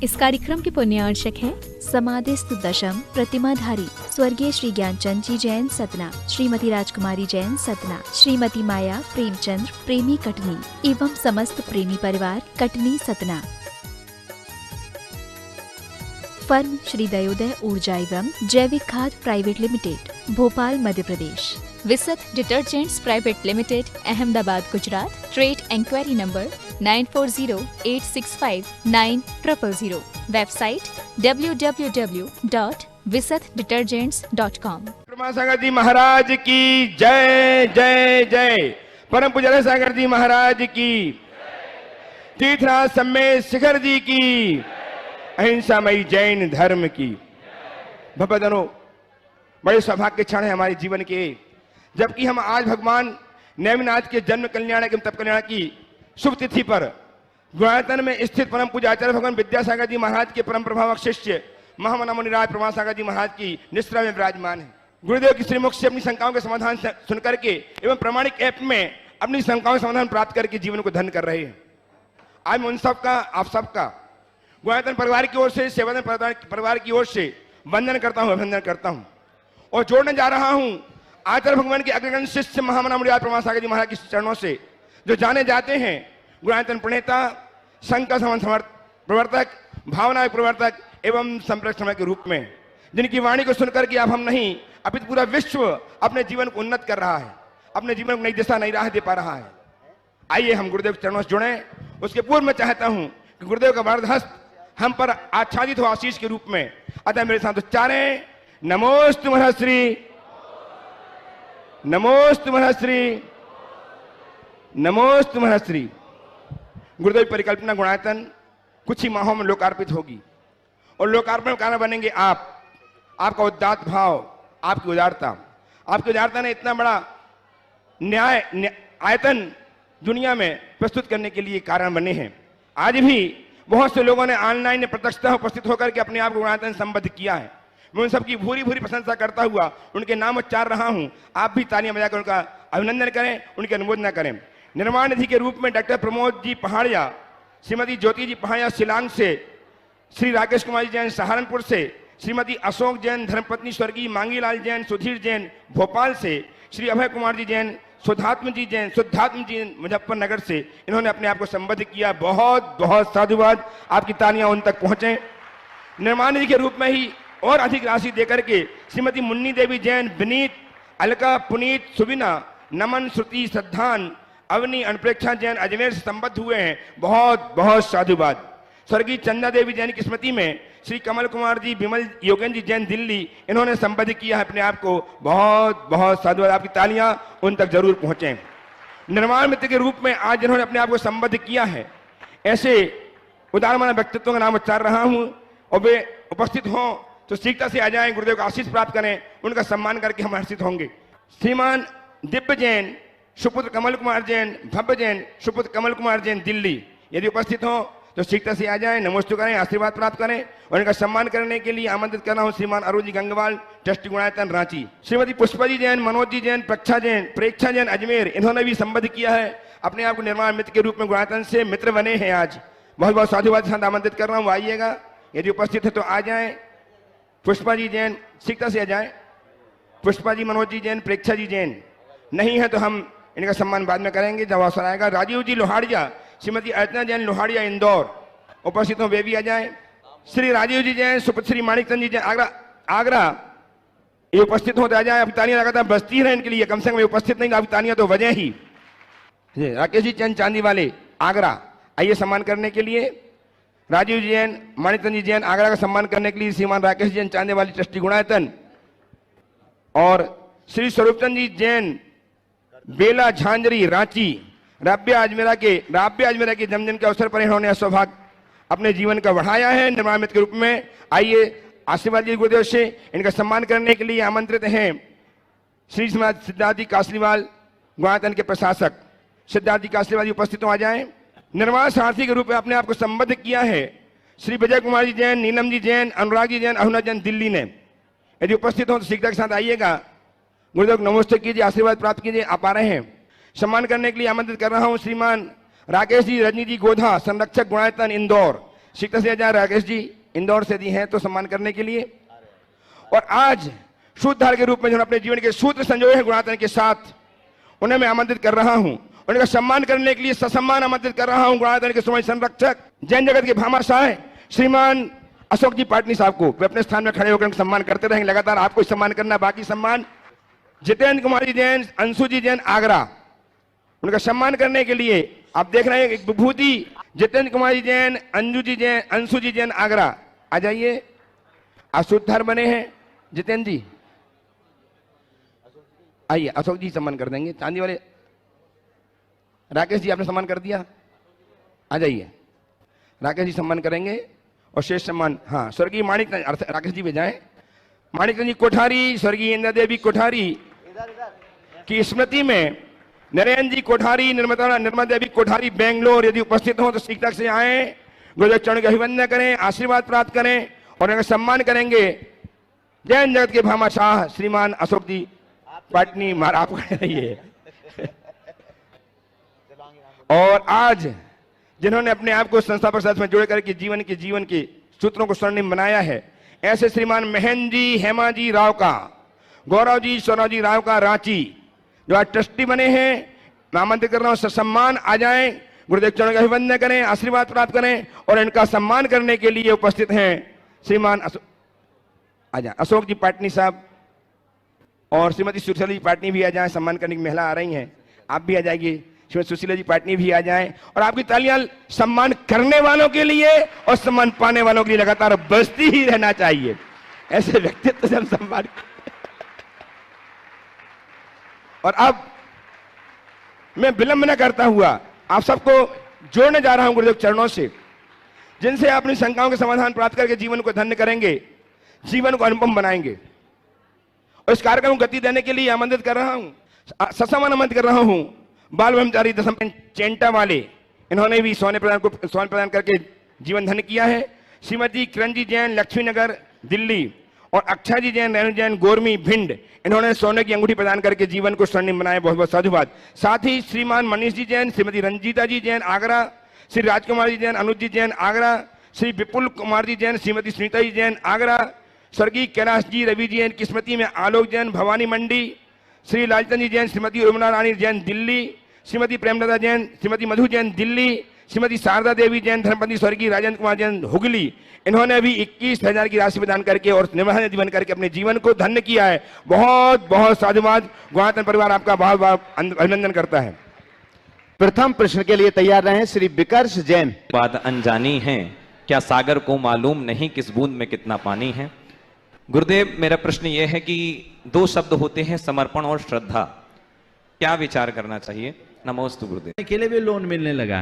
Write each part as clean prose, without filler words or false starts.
इस कार्यक्रम के पुण्यार्चक हैं समाधिस्थ दशम प्रतिमाधारी स्वर्गीय श्री ज्ञानचंद जी जैन सतना, श्रीमती राजकुमारी जैन सतना, श्रीमती माया प्रेमचंद्र प्रेमी कटनी एवं समस्त प्रेमी परिवार कटनी सतना। फर्म श्री दयोदय ऊर्जा एवं जैविक खाद private limited, Bhopal Madhya Pradesh. Visat detergents private limited, Ahmedabad Gujarat. Trade enquiry number 9408659000। Website www.visatdetergents.com। Brahma Sagar ji Maharaj की जय जय जय। परम पूज्य सागर जी महाराज की, तीर्थराज सम्मेद शिखर जी की, अहिंसामयी जैन धर्म की। भगवदनों, बड़े सौभाग्य के क्षण है हमारे जीवन के, जबकि हम आज भगवान नेमिनाथ के जन्म कल्याण एवं तप कल्याण की शुभ तिथि पर गुणायतन में स्थित परम पूज्य आचार्य भगवान विद्यासागर जी महाराज के परम प्रभावक शिष्य महामना मुनिराज प्रभा सागर जी महाराज की निश्रा में विराजमान है। गुरुदेव की श्रीमुख से अपनी शंकाओं के समाधान सुन करके एवं प्रमाणिक ऐप में अपनी शंकाओं के समाधान प्राप्त करके जीवन को धन्य कर रहे हैं। आज मैं उन सबका, आप सबका गुणायतन परिवार की ओर से, सेवादन परिवार की ओर से वंदन करता हूं, अभिनंदन करता हूं और जोड़ने जा रहा हूं आचार्य भगवान के अग्रगण्य शिष्य महामना मुनिराज प्रभा सागर जी महाराज के चरणों से, जो जाने जाते हैं गुणायतन प्रणेता, संघ का प्रवर्तक, भावना प्रवर्तक एवं संरक्षण के रूप में, जिनकी वाणी को सुनकर के अब हम नहीं अपितु पूरा विश्व अपने जीवन को उन्नत कर रहा है, अपने जीवन को नई दिशा, नई राह दे पा रहा है। आइए हम गुरुदेव के चरणों से जुड़े। उसके पूर्व मैं चाहता हूं कि गुरुदेव का वरद हस्त हम पर आच्छादित हो आशीष के रूप में। अतः मेरे साथ उच्चारें, नमोस्तु महर्षि, नमोस्तु महर्षि, नमोस्तु महर्षि। गुरुदेव की परिकल्पना गुणायतन कुछ ही माहों में लोकार्पित होगी और लोकार्पण में कारण बनेंगे आप, आपका उदात्त भाव, आपकी उदारता। आपकी उदारता ने इतना बड़ा आयतन दुनिया में प्रस्तुत करने के लिए कारण बने हैं। आज भी बहुत से लोगों ने ऑनलाइन प्रत्यक्षतः उपस्थित होकर के अपने आप को गुणायतन संबद्ध किया है। मैं उन सबकी भूरी भूरी प्रशंसा करता हुआ उनके नाम उच्चार रहा हूं। आप भी तालियां बजाकर उनका अभिनंदन करें, उनकी अनुमोदना करें। निर्माण निधि के रूप में डॉक्टर प्रमोद जी पहाड़िया, श्रीमती ज्योति जी पहाड़िया शिलांग से, श्री राकेश कुमार जी जैन सहारनपुर से, श्रीमती अशोक जैन धर्मपत्नी स्वर्गीय मांगीलाल जैन सुधीर जैन भोपाल से, श्री अभय कुमार जी जैन शुद्धात्म जी मुजफ्फरनगर से, इन्होंने अपने आप को संबद्ध किया। बहुत बहुत साधुवाद, आपकी तालियां उन तक पहुंचे। निर्माण निधि के रूप में ही और अधिक राशि देकर के श्रीमती मुन्नी देवी जैन, विनीत, अलका, पुनीत, सुबिना, नमन, श्रुति, श्रद्धान, अवनी, अनप्रेक्षा जैन अजमेर से संबद्ध हुए हैं। बहुत बहुत साधुवाद। स्वर्गीय चंदा देवी जैन की स्मृति में श्री कमल कुमार जी, विमल योगेंद्र जी जैन दिल्ली, इन्होंने संबद्ध किया है अपने आप को। बहुत बहुत साधुवाद, आपकी तालियां उन तक जरूर पहुंचे। निर्माण मित्र के रूप में आज जिन्होंने अपने आप को संबद्ध किया है, ऐसे उदारमान व्यक्तित्वों का नाम उच्चार रहा हूं और वे उपस्थित हों तो शीघ्रता से आ जाएं, गुरुदेव का आशीष प्राप्त करें, उनका सम्मान करके हम हर्षित होंगे। श्रीमान दिव्य जैन, सुपुत्र कमल कुमार जैन, भव्य जैन, सुपुत्र कमल कुमार जैन दिल्ली, यदि उपस्थित हो तो शीघ्रता से आ जाएं, नमस्ते करें, आशीर्वाद प्राप्त करें और इनका सम्मान करने के लिए आमंत्रित करना हूं श्रीमान अरुण गंगवाल, ट्रस्टी गुणायतन रांची। श्रीमती पुष्पा जी जैन, मनोज जी जैन, प्रेक्षा जैन अजमेर, इन्होंने भी संबद्ध किया है अपने आप को निर्माण मित्र के रूप में। गुणायतन से मित्र बने हैं आज। बहुत बहुत साधुवाद के साथ आमंत्रित कर रहा हूँ, आइएगा, यदि उपस्थित है तो आ जाए। पुष्पा जी जैन शीघ्रता से आ जाए। पुष्पा जी, मनोज जी जैन, प्रेक्षा जी जैन नहीं है तो हम इनका सम्मान बाद में करेंगे जब अवसर आएगा। राजीव जी लोहाड़िया, श्रीमती अर्चना जैन लोहाड़िया इंदौर, उपस्थित हो वे भी आ जाए। श्री राजीव जी जैन, श्री माणिक चंद जी जैन आगरा, ये उपस्थित हो तो आ जाए। अब तालियां लगातार बजती रहे इनके लिए, कम से कम उपस्थित नहीं, अभी तालियां तो वजह ही। राकेश जी चंद चांदी वाले आगरा, आइए सम्मान करने के लिए। राजीव जी जैन, माणिक चंद जी जैन आगरा का सम्मान करने के लिए श्रीमान राकेश जैन चांदी वाली ट्रस्टी गुणायतन और श्री स्वरूपचंद जी जैन बेला झांझरी रांची, राब्य अजमेरा के जन्मदिन के अवसर पर इन्होंने सौभाग्य अपने जीवन का बढ़ाया है निर्माण मित्र के रूप में। आइए आशीर्वाद जी गुरुदेव से, इनका सम्मान करने के लिए आमंत्रित हैं श्री सिद्धार्थी कासलीवाल, गुणायतन के प्रशासक सिद्धार्थी कासलीवाल उपस्थित हो, आ जाएं। निर्माण सारथी के रूप में अपने आप को संबद्ध किया है श्री विजय कुमार जी जैन, नीलम जी जैन, अनुराग जी जैन, अहुना जैन दिल्ली ने। यदि उपस्थित हो तो शीघ्रता के साथ आइएगा, गुरुदेव नमस्ते कीजिए, आशीर्वाद प्राप्त कीजिए। आप आ रहे हैं। सम्मान करने के लिए आमंत्रित कर रहा हूं श्रीमान राकेश जी, रजनी जी गोधा, संरक्षक गुणायतन इंदौर, शिक्षा से आचार्य राकेश जी इंदौर से दी हैं तो सम्मान करने के लिए। और आज सूत्रधार के रूप में जो अपने जीवन के सूत्र संजोए हैं गुणातन के साथ, उन्हें मैं आमंत्रित कर रहा हूं। उनका सम्मान करने के लिए ससम्मान आमंत्रित कर रहा हूं गुणातन के समय संरक्षक, जैन जगत के भामाशाह श्रीमान अशोक जी पाटनी साहब को। वे अपने स्थान में खड़े होकर सम्मान करते रहेंगे। लगातार आपको सम्मान करना। बाकी सम्मान जितेंद्र कुमारी जैन, अंशु जी जैन आगरा, उनका सम्मान करने के लिए आप देख रहे हैं एक विभूति जितेंद्र कुमारी जैन, अंजू जी जैन, अंशु जी जैन आगरा, आ जाइए। अशुद्धर बने हैं जितेंद्र जी, आइए। अशोक जी सम्मान कर देंगे। चांदी वाले राकेश जी आपने सम्मान कर दिया, आ जाइए। राकेश जी सम्मान करेंगे। और शेष सम्मान हाँ स्वर्गीय माणिक राकेश जी भेजाएं। माणिक जी कोठारी, स्वर्गीय इंदिरा देवी कोठारी की स्मृति में नरेंद्र जी कोठारी, निर्मला देवी कोठारी बेंगलोर यदि उपस्थित हो तो शीघ्र से आए, गुरुदेव चरण के अभिवंदन करें, आशीर्वाद प्राप्त करें और उनका सम्मान करेंगे। जैन जगत के भामाशाह श्रीमान अशोक जी पाटनी महाराज, आप खड़े रहिए। और आज जिन्होंने अपने आप को संस्थापक सदस्य में जोड़ करके जीवन के सूत्रों को स्वर्णिम बनाया है, ऐसे श्रीमान महेंद्र जी, हेमा जी राव का, गौरव जी, सौरव जी राव का रांची, जो आज ट्रस्टी बने हैं, मैं आमंत्रित कर रहा हूं सम्मान आ जाएं, गुरुदेव चरण का अभिवंदन करें, आशीर्वाद प्राप्त करें। और इनका सम्मान करने के लिए उपस्थित हैं श्रीमान अशोक जी पाटनी साहब और श्रीमती सुशीला जी पाटनी भी आ जाएं। सम्मान करने की महिला आ रही हैं, आप भी आ जाएगी। श्रीमती सुशीला जी पाटनी भी आ जाएं। और आपकी तालियां सम्मान करने वालों के लिए और सम्मान पाने वालों के लिए लगातार बजती ही रहना चाहिए। ऐसे व्यक्तित्व से हम सम्मान। और अब मैं विलंब न करता हुआ आप सबको जोड़ने जा रहा हूं गुरुदेव चरणों से, जिनसे आप अपनी शंकाओं के समाधान प्राप्त करके जीवन को धन्य करेंगे, जीवन को अनुपम बनाएंगे। और इस कार्यक्रम को गति देने के लिए आमंत्रित कर रहा हूं, ससम्मान आमंत्रित कर रहा हूं बाल ब्रह्मचारी दशम चेंटा वाले, इन्होंने भी सोने प्रदान करके जीवन धन्य किया है। श्रीमती किरण जी जैन लक्ष्मी नगर दिल्ली और अक्षय जी जैन, रेणु जैन गोरमी भिंड, इन्होंने सोने की अंगूठी प्रदान करके जीवन को स्वर्णिम बनाया। बहुत बहुत साधुवाद। साथ ही श्रीमान मनीष जी जैन, श्रीमती रंजीता जी जैन आगरा, श्री राजकुमार जी जैन, अनुज जी जैन आगरा, श्री विपुल कुमार जी जैन, श्रीमती सुनीता जी जैन आगरा, स्वर्गीय कैलाश जी रवि जी जैन की स्मृति में आलोक जैन भवानी मंडी, श्री लालचंद जी जैन, श्रीमती उर्मिला रानी जैन दिल्ली, श्रीमती प्रेमलता जैन, श्रीमती मधु जैन दिल्ली, श्रीमती शारदा देवी जैन धर्मपत्नी स्वर्गीय राजेंद्र कुमार जैन हुगली, इन्होंने भी 21,000 की राशि प्रदान करके और निर्मल जीवन करके अपने जीवन को धन्य किया है। बहुत बहुत साधुवाद। गुणातन परिवार आपका बहुत बहुत अभिनंदन करता है। प्रथम प्रश्न के लिए तैयार रहे श्री विकर्ष जैन। बात अनजानी है, क्या सागर को मालूम नहीं किस बूंद में कितना पानी है। गुरुदेव, मेरा प्रश्न यह है कि दो शब्द होते हैं, समर्पण और श्रद्धा, क्या विचार करना चाहिए। नमोस्तु गुरुदेव। के लिए भी लोन मिलने लगा,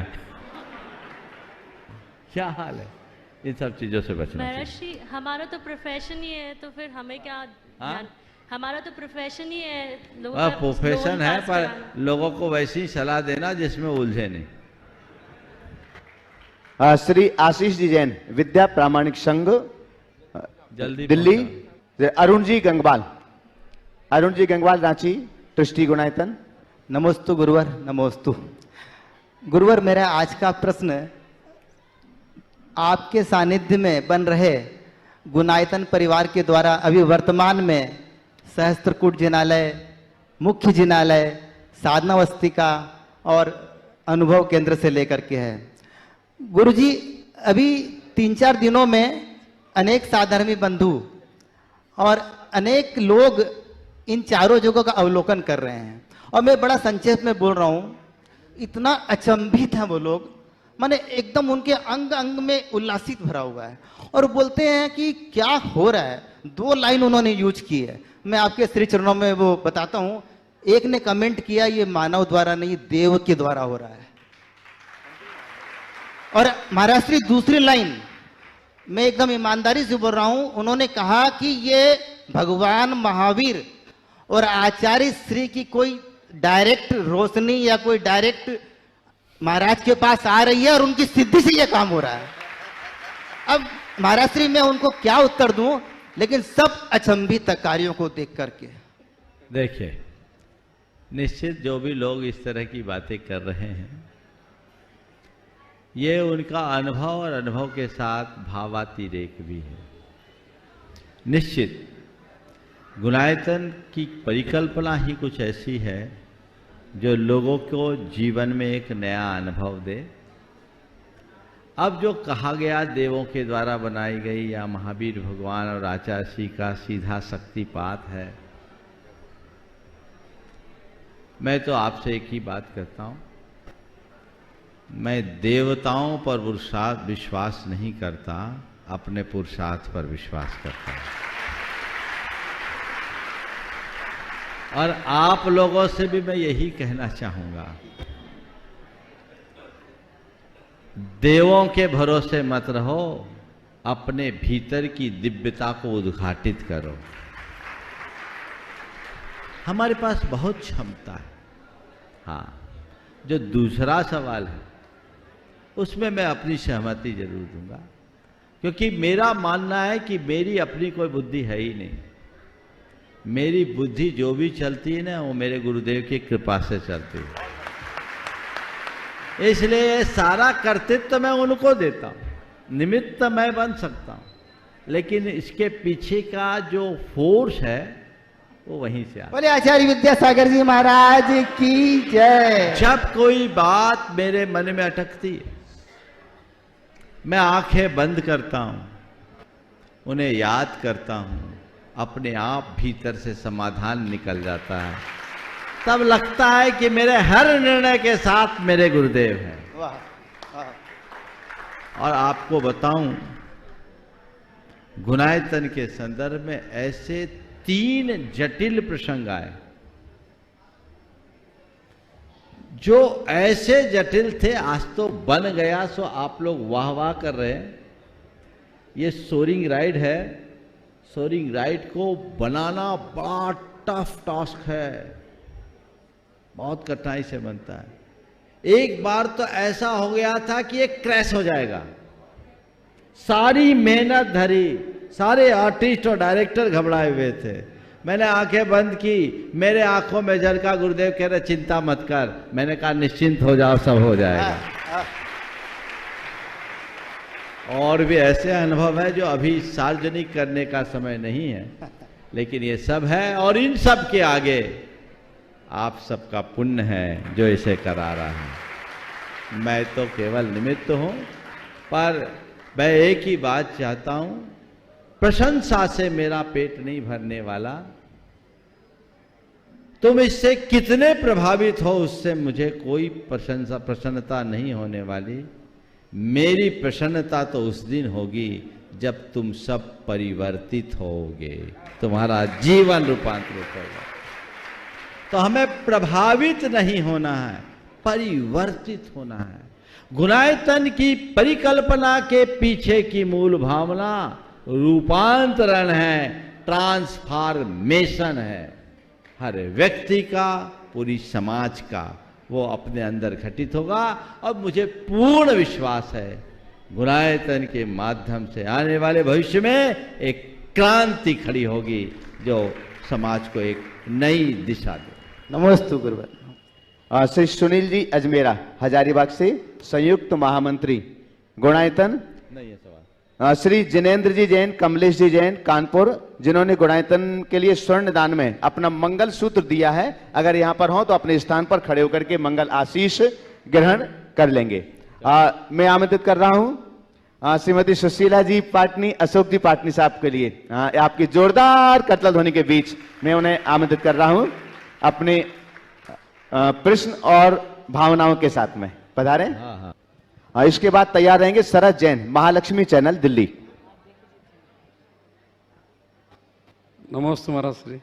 क्या हाल है, इन सब चीजों से बचना चाहिए। महर्षि, हमारा तो प्रोफेशन ही है, तो फिर हमें क्या हमारा तो प्रोफेशन ही है। प्रोफेशन है, पर लोगों को वैसी सलाह देना जिसमें उलझे नहीं। श्री आशीष जी जैन विद्या प्रामाणिक संघ जल्दी दिल्ली। अरुण जी गंगवाल, अरुण जी गंगवाल रांची ट्रस्टी गुणायतन। नमोस्तु गुरुवर, नमोस्तु गुरुवर। मेरा आज का प्रश्न आपके सानिध्य में बन रहे गुणायतन परिवार के द्वारा अभी वर्तमान में सहस्त्रकूट जिनालय, मुख्य जिनालय, साधना वस्तिका और अनुभव केंद्र से लेकर के है। गुरुजी, अभी 3-4 दिनों में अनेक साधर्मी बंधु और अनेक लोग इन चारों जगहों का अवलोकन कर रहे हैं और मैं बड़ा संक्षेप में बोल रहा हूँ। इतना अचंभित है वो लोग, माने एकदम उनके अंग अंग में उल्लासित भरा हुआ है और बोलते हैं कि क्या हो रहा है। 2 लाइन उन्होंने यूज की है, मैं आपके श्री चरणों में वो बताता हूँ। एक ने कमेंट किया, ये मानव द्वारा नहीं देव के द्वारा हो रहा है। और महाराष्ट्री दूसरी लाइन मैं एकदम ईमानदारी से बोल रहा हूं, उन्होंने कहा कि ये भगवान महावीर और आचार्य श्री की कोई डायरेक्ट रोशनी या कोई डायरेक्ट महाराज के पास आ रही है और उनकी सिद्धि से ये काम हो रहा है। अब महाराज श्री मैं उनको क्या उत्तर दूं, लेकिन सब अचंभित कार्यों को देख करके। देखिए, निश्चित जो भी लोग इस तरह की बातें कर रहे हैं, ये उनका अनुभव और अनुभव के साथ भावातिरेक भी है। निश्चित गुणायतन की परिकल्पना ही कुछ ऐसी है जो लोगों को जीवन में एक नया अनुभव दे। अब जो कहा गया देवों के द्वारा बनाई गई या महावीर भगवान और आचार्य का सीधा शक्तिपात है, मैं तो आपसे एक ही बात करता हूं, मैं देवताओं पर विश्वास नहीं करता, अपने पुरुषार्थ पर विश्वास करता हूं। और आप लोगों से भी मैं यही कहना चाहूंगा, देवों के भरोसे मत रहो, अपने भीतर की दिव्यता को उद्घाटित करो। हमारे पास बहुत क्षमता है। हाँ, जो दूसरा सवाल है उसमें मैं अपनी सहमति जरूर दूंगा, क्योंकि मेरा मानना है कि मेरी अपनी कोई बुद्धि है ही नहीं। मेरी बुद्धि जो भी चलती है ना, वो मेरे गुरुदेव की कृपा से चलती है। इसलिए सारा कर्तृत्व मैं उनको देता हूं, निमित्त मैं बन सकता हूं, लेकिन इसके पीछे का जो फोर्स है वो वहीं से आता है। बोले आचार्य विद्यासागर जी महाराज की जय। जब कोई बात मेरे मन में अटकती है, मैं आंखें बंद करता हूं, उन्हें याद करता हूं, अपने आप भीतर से समाधान निकल जाता है। तब लगता है कि मेरे हर निर्णय के साथ मेरे गुरुदेव हैं। और आपको बताऊं, गुणायतन के संदर्भ में ऐसे 3 जटिल प्रसंग आए जो ऐसे जटिल थे, आज तो बन गया सो आप लोग वाह वाह कर रहे हैं। ये सोरिंग राइड है, सोरिंग राइड को बनाना बड़ा टफ टास्क है, बहुत कठिनाई से बनता है। एक बार तो ऐसा हो गया था कि ये क्रैश हो जाएगा। सारी मेहनत धरी, सारे आर्टिस्ट और डायरेक्टर घबराए हुए थे। मैंने आंखें बंद की, मेरे आंखों में झलका गुरुदेव कह रहे चिंता मत कर। मैंने कहा निश्चिंत हो जाओ, सब हो जाएगा। और भी ऐसे अनुभव है जो अभी सार्वजनिक करने का समय नहीं है, लेकिन ये सब है। और इन सब के आगे आप सबका पुण्य है जो इसे करा रहा है। मैं तो केवल निमित्त हूं, पर मैं एक ही बात चाहता हूं, प्रशंसा से मेरा पेट नहीं भरने वाला। तुम इससे कितने प्रभावित हो, उससे मुझे कोई प्रसन्नता नहीं होने वाली। मेरी प्रसन्नता तो उस दिन होगी जब तुम सब परिवर्तित होगे, तुम्हारा जीवन रूपांतरित होगा। तो हमें प्रभावित नहीं होना है, परिवर्तित होना है। गुणायतन की परिकल्पना के पीछे की मूल भावना रूपांतरण है, ट्रांसफॉर्मेशन है। हर व्यक्ति का, पूरी समाज का वो अपने अंदर घटित होगा। और मुझे पूर्ण विश्वास है गुणायतन के माध्यम से आने वाले भविष्य में एक क्रांति खड़ी होगी जो समाज को एक नई दिशा दे। नमोस्तु गुरुवर। श्री सुनील जी अजमेरा हजारीबाग से संयुक्त महामंत्री गुणायतन। नहीं है सवाल। श्री जिनेन्द्र जी जैन, कमलेश जी जैन कानपुर, जिन्होंने गुणायतन के लिए स्वर्ण दान में अपना मंगल सूत्र दिया है। अगर यहाँ पर हो तो अपने स्थान पर खड़े होकर के मंगल आशीष ग्रहण कर लेंगे। मैं आमंत्रित कर रहा हूँ श्रीमती सुशीला जी पाटनी, अशोक जी पाटनी साहब के लिए आपकी जोरदार कतल ध्वनि के बीच मैं उन्हें आमंत्रित कर रहा हूँ अपने प्रश्न और भावनाओं के साथ में। पधारें। इसके बाद तैयार रहेंगे शरद जैन, महालक्ष्मी चैनल दिल्ली। नमस्ते महाराज श्री।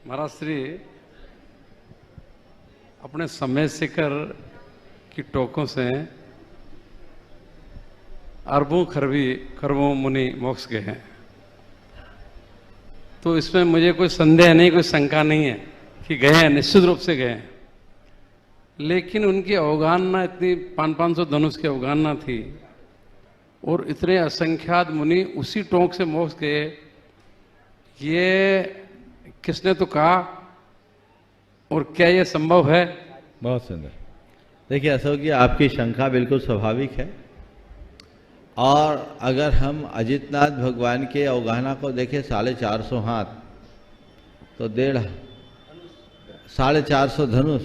महाराज श्री, अपने समय शिखर की टोकों से अरबों खरबों मुनि मोक्ष गए हैं। तो इसमें मुझे कोई संदेह नहीं, कोई शंका नहीं है कि गए हैं, निश्चित रूप से गए हैं। लेकिन उनकी अवगाहना इतनी 500 धनुष की अवगाहना थी और इतने असंख्यात मुनि उसी टोंक से मोक्ष गए। ये किसने तो कहा और क्या ये संभव है? बहुत सुंदर। देखिए अशोक जी, आपकी शंका बिल्कुल स्वाभाविक है। और अगर हम अजितनाथ भगवान के अवगाहना को देखें 450 हाथ तो 450 धनुष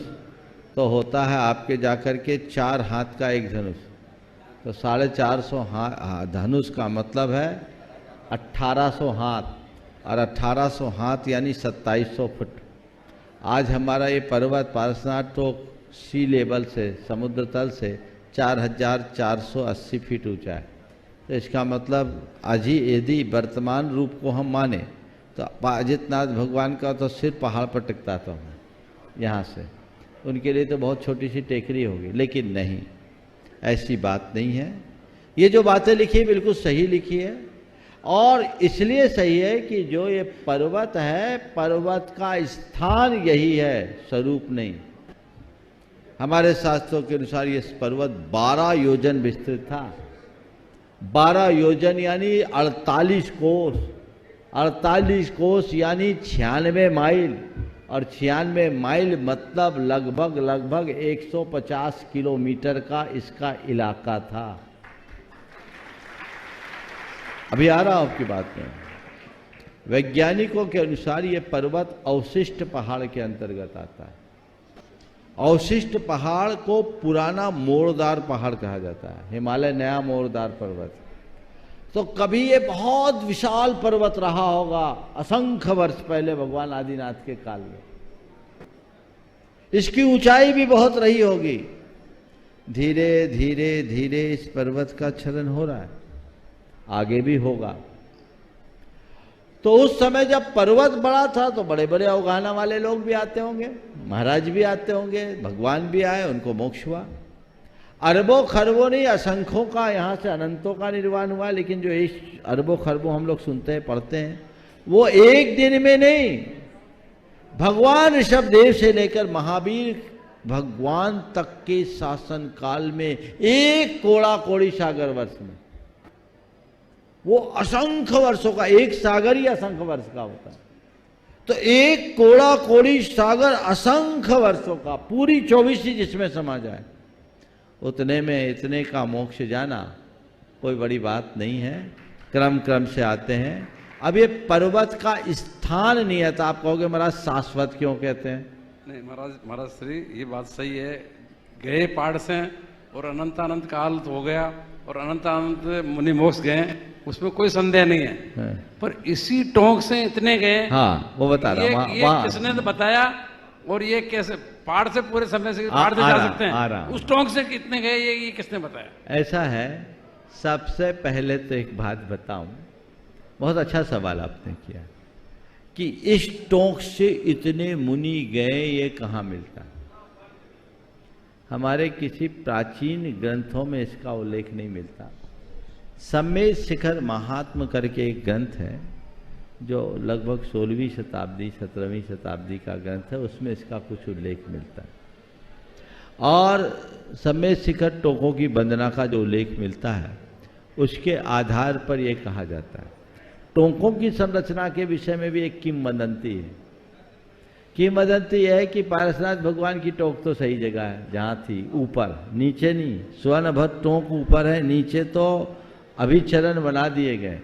तो होता है आपके जाकर के 4 हाथ का एक धनुष। तो 450 धनुष का मतलब है 1800 हाथ, और 1800 हाथ यानी 2700 फुट। आज हमारा ये पर्वत पारसनाथ तो सी लेवल से, समुद्र तल से 4480 फीट ऊंचा है। तो इसका मतलब आज ही यदि वर्तमान रूप को हम माने तो अजितनाथ भगवान का तो सिर पहाड़ पर टिकता था यहाँ से, उनके लिए तो बहुत छोटी सी टेकरी होगी। लेकिन नहीं, ऐसी बात नहीं है। ये जो बातें लिखी है बिल्कुल सही लिखी है, और इसलिए सही है कि जो ये पर्वत है, पर्वत का स्थान यही है, स्वरूप नहीं। हमारे शास्त्रों के अनुसार ये पर्वत 12 योजन विस्तृत था। 12 योजन यानी 48 कोस, 48 कोस यानी 96 माइल, और 96 माइल मतलब लगभग 150 किलोमीटर का इसका इलाका था। अभी आ रहा हूं आपकी बात में। वैज्ञानिकों के अनुसार ये पर्वत अवशिष्ट पहाड़ के अंतर्गत आता है। अवशिष्ट पहाड़ को पुराना मोड़दार पहाड़ कहा जाता है। हिमालय नया मोड़दार पर्वत। तो कभी ये बहुत विशाल पर्वत रहा होगा असंख्य वर्ष पहले भगवान आदिनाथ के काल में। इसकी ऊंचाई भी बहुत रही होगी। धीरे धीरे धीरे इस पर्वत का क्षरण हो रहा है, आगे भी होगा। तो उस समय जब पर्वत बड़ा था तो बड़े बड़े अवगाहना वाले लोग भी आते होंगे, महाराज भी आते होंगे, भगवान भी आए, उनको मोक्ष हुआ। अरबों खरबों नहीं, असंख्यों का, यहाँ से अनंतों का निर्वाण हुआ। लेकिन जो इस अरबों खरबों हम लोग सुनते हैं, पढ़ते हैं, वो एक दिन में नहीं। भगवान ऋषभदेव से लेकर महावीर भगवान तक के शासन काल में एक कोड़ा कोड़ी सागर वर्ष में, वो असंख्य वर्षों का, एक सागर ही असंख्य वर्ष का होता है। तो एक कोड़ा कोड़ी सागर असंख्य वर्षों का, पूरी 24 जिसमें समा जाए, उतने में इतने का मोक्ष जाना कोई बड़ी बात नहीं है। क्रम क्रम से आते हैं। अब ये पर्वत का स्थान नहीं है। तो आप कहोगे महाराज शाश्वत क्यों कहते हैं? नहीं महाराज श्री, ये बात सही है। गए पहाड़ से और अनंत काल हो गया और अनंत मुनि मोक्ष गए, उसमें कोई संदेह नहीं है। पर इसी टोंक से इतने गए, हाँ वो बता रहा हूं। ये किसने बताया? और ये कैसे पहाड़ से पूरे समय से पहाड़ से जा सकते हैं? उस टोंक से कितने गए ये किसने बताया? ऐसा है, सबसे पहले तो एक बात बताऊं, बहुत अच्छा सवाल आपने किया कि इस टोंक से इतने मुनि गए, ये कहाँ मिलता? हमारे किसी प्राचीन ग्रंथों में इसका उल्लेख नहीं मिलता। सम्मेद शिखर महात्म करके एक ग्रंथ है जो लगभग 16वीं शताब्दी 17वीं शताब्दी का ग्रंथ है, उसमें इसका कुछ उल्लेख मिलता है। और सम्मेद शिखर टोंकों की वंदना का जो उल्लेख मिलता है, उसके आधार पर यह कहा जाता है। टोंकों की संरचना के विषय में भी एक किंवदंती है। किंवदंती यह है कि पारसनाथ भगवान की टोंक तो सही जगह है जहाँ थी, ऊपर, नीचे नहीं। स्वर्णभद्र टोंक ऊपर है, नीचे तो अभी चरण बना दिए गए।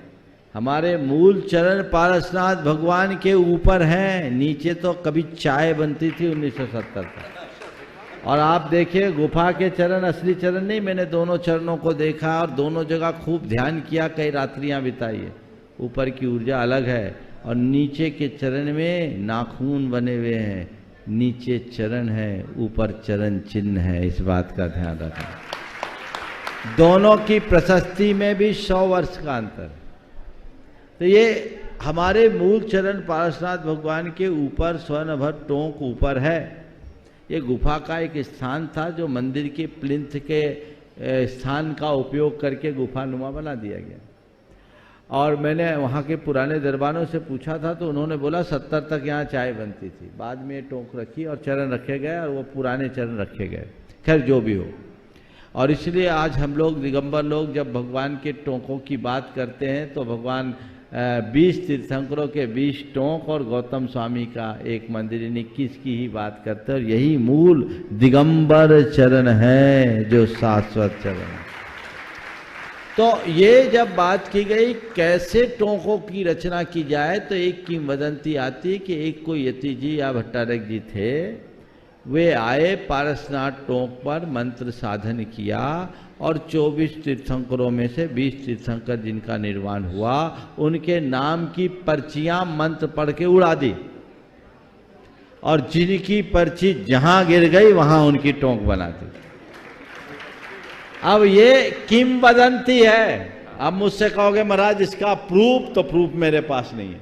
हमारे मूल चरण पारसनाथ भगवान के ऊपर हैं, नीचे तो कभी चाय बनती थी 1970 तक। और आप देखिए गुफा के चरण असली चरण नहीं, मैंने दोनों चरणों को देखा और दोनों जगह खूब ध्यान किया, कई रात्रियां बिताई है। ऊपर की ऊर्जा अलग है और नीचे के चरण में नाखून बने हुए हैं। नीचे चरण है, ऊपर चरण चिन्ह है, इस बात का ध्यान रखना। दोनों की प्रशस्ति में भी 100 वर्ष का अंतर। तो ये हमारे मूल चरण पारसनाथ भगवान के ऊपर स्वर्णभद्र टोंक ऊपर है। ये गुफा का एक स्थान था जो मंदिर के प्लिंथ के स्थान का उपयोग करके गुफानुमा बना दिया गया। और मैंने वहाँ के पुराने दरबारों से पूछा था तो उन्होंने बोला 70 तक यहाँ चाय बनती थी, बाद में टोंक रखी और चरण रखे गए और वो पुराने चरण रखे गए। खैर जो भी हो, और इसलिए आज हम लोग दिगंबर लोग जब भगवान के टोंकों की बात करते हैं तो भगवान 20 तीर्थंकरों के 20 टोंक और गौतम स्वामी का एक मंदिर, इन 21 की ही बात करते हैं। और यही मूल दिगंबर चरण है जो शाश्वत चरण है। तो ये जब बात की गई कैसे टोंकों की रचना की जाए, तो एक किंवदंती आती है कि एक कोई यति जी या भट्टारक जी थे, वे आए पारसनाथ टोंक पर, मंत्र साधन किया और 24 तीर्थंकरों में से 20 तीर्थंकर जिनका निर्वाण हुआ, उनके नाम की पर्चियां मंत्र पढ़ के उड़ा दी, और जिनकी पर्ची जहां गिर गई वहां उनकी टोंक बना दी। अब ये किंवदंती है। अब मुझसे कहोगे महाराज इसका प्रूफ, तो प्रूफ मेरे पास नहीं है,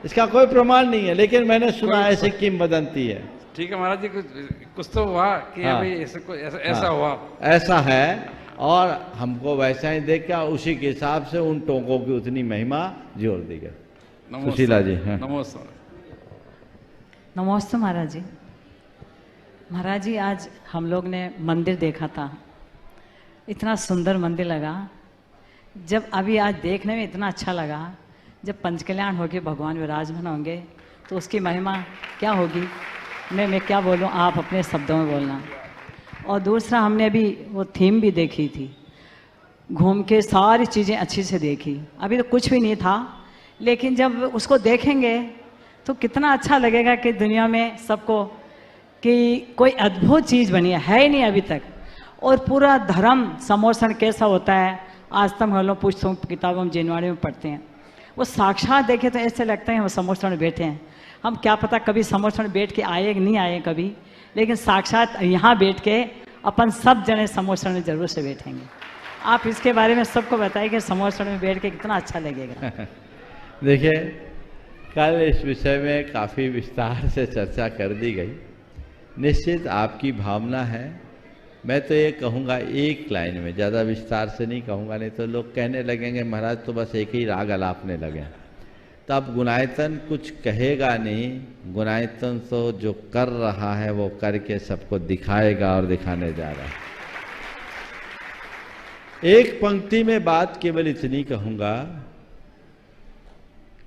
इसका कोई प्रमाण नहीं है, लेकिन मैंने सुना ऐसे किंवदंती है। ठीक है महाराज जी, कुछ तो हुआ कि हाँ, अभी ऐसा हुआ, ऐसा है। और हमको वैसा ही देख के उसी के हिसाब से उन टोंकों की उतनी महिमा जोड़ दी गई। सुशीला जी। हाँ। नमस्कार। नमस्ते महाराज जी। महाराज जी आज हम लोग ने मंदिर देखा था, इतना सुंदर मंदिर लगा। जब अभी आज देखने में इतना अच्छा लगा, जब पंचकल्याण होके भगवान विराजमान होंगे तो उसकी महिमा क्या होगी, मैं क्या बोलूं, आप अपने शब्दों में बोलना। और दूसरा हमने अभी वो थीम भी देखी थी, घूम के सारी चीज़ें अच्छी से देखी। अभी तो कुछ भी नहीं था, लेकिन जब उसको देखेंगे तो कितना अच्छा लगेगा कि दुनिया में सबको कि कोई अद्भुत चीज़ बनी है ही नहीं अभी तक। और पूरा धर्म समोषण कैसा होता है, आज तक हम लोग पुस्तकों किताबों में जिनवाणी में पढ़ते हैं, वो साक्षात देखे तो ऐसे लगता है हम समोषण में बैठे हैं। हम क्या पता कभी समोषण में बैठ के आए कि नहीं आए कभी, लेकिन साक्षात यहाँ बैठ के अपन सब जने समोषण में जरूर से बैठेंगे। आप इसके बारे में सबको बताइए कि समोषण में बैठ के कितना अच्छा लगेगा। देखिए, कल इस विषय में काफ़ी विस्तार से चर्चा कर दी गई। निश्चित आपकी भावना है। मैं तो ये कहूँगा एक लाइन में, ज़्यादा विस्तार से नहीं कहूँगा, नहीं तो लोग कहने लगेंगे महाराज तो बस एक ही राग अलापने लगे। तब गुणायतन कुछ कहेगा नहीं, गुणायतन तो जो कर रहा है वो करके सबको दिखाएगा और दिखाने जा रहा है। एक पंक्ति में बात केवल इतनी कहूँगा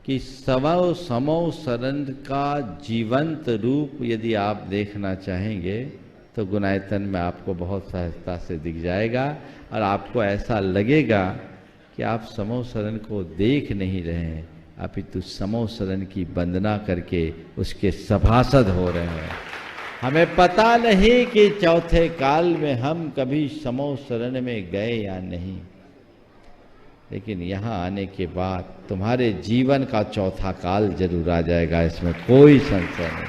कि समो समो सरंद का जीवंत रूप यदि आप देखना चाहेंगे तो गुणायतन में आपको बहुत सहजता से दिख जाएगा, और आपको ऐसा लगेगा कि आप समो सरन को देख नहीं रहे हैं, अपितु समो सरन की वंदना करके उसके सभासद हो रहे हैं। हमें पता नहीं कि चौथे काल में हम कभी समो सरन में गए या नहीं, लेकिन यहाँ आने के बाद तुम्हारे जीवन का चौथा काल जरूर आ जाएगा, इसमें कोई संशय नहीं।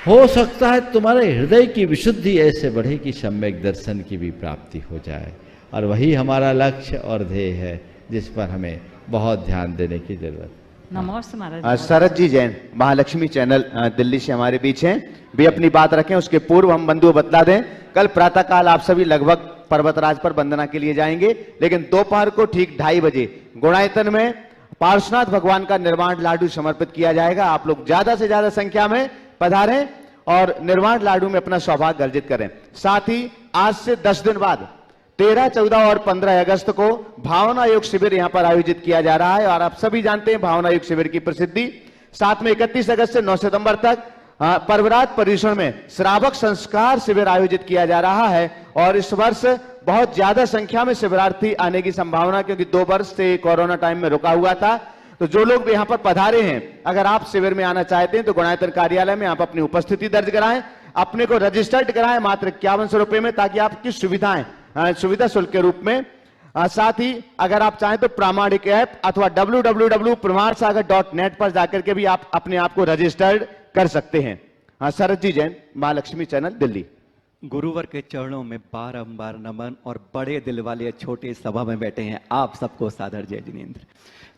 हो सकता है तुम्हारे हृदय की विशुद्धि ऐसे बढ़े कि सम्यक दर्शन की भी प्राप्ति हो जाए, और वही हमारा लक्ष्य और ध्येय है जिस पर हमें बहुत ध्यान देने की जरूरत। नमस्ते महाराज। शरद जी जैन महालक्ष्मी चैनल दिल्ली से हमारे बीच हैं, भी अपनी बात रखें। उसके पूर्व हम बंधुओं बतला दें, कल प्रातःकाल आप सभी लगभग पर्वतराज पर वंदना के लिए जाएंगे, लेकिन दोपहर को ठीक 2:30 बजे गुणायतन में पार्श्वनाथ भगवान का निर्वाण लाडू समर्पित किया जाएगा। आप लोग ज्यादा से ज्यादा संख्या में पधारें और निर्वाण लाडू में अपना सौभाग्य अर्जित करें। साथ ही आज से 10 दिन बाद 13, 14 और 15 अगस्त को भावना योग शिविर यहां पर आयोजित किया जा रहा है, और आप सभी जानते हैं भावना योग शिविर की प्रसिद्धि। साथ में 31 अगस्त से 9 सितंबर तक पर्वरात परिसर में श्रावक संस्कार शिविर आयोजित किया जा रहा है, और इस वर्ष बहुत ज्यादा संख्या में शिविरार्थी आने की संभावना, क्योंकि 2 वर्ष से कोरोना टाइम में रुका हुआ था। तो जो लोग भी यहाँ पर पधारे हैं, अगर आप शिविर में आना चाहते हैं तो गुणायतन कार्यालय में आप अपनी उपस्थिति दर्ज कराएं, अपने को रजिस्टर्ड कराएं मात्र 5100 रुपए में, ताकि आपकी सुविधाएं सुविधा शुल्क के रूप में। साथ ही अगर आप चाहें तो प्रामाणिक ऐप अथवा www.pramarsagar.net पर जाकर के भी आप अपने आप को रजिस्टर्ड कर सकते हैं। शरद जी जैन महालक्ष्मी चैनल दिल्ली। गुरुवर के चरणों में बारंबार नमन, और बड़े दिल वाले छोटे सभा में बैठे हैं आप सबको सादर जय जिनेंद्र।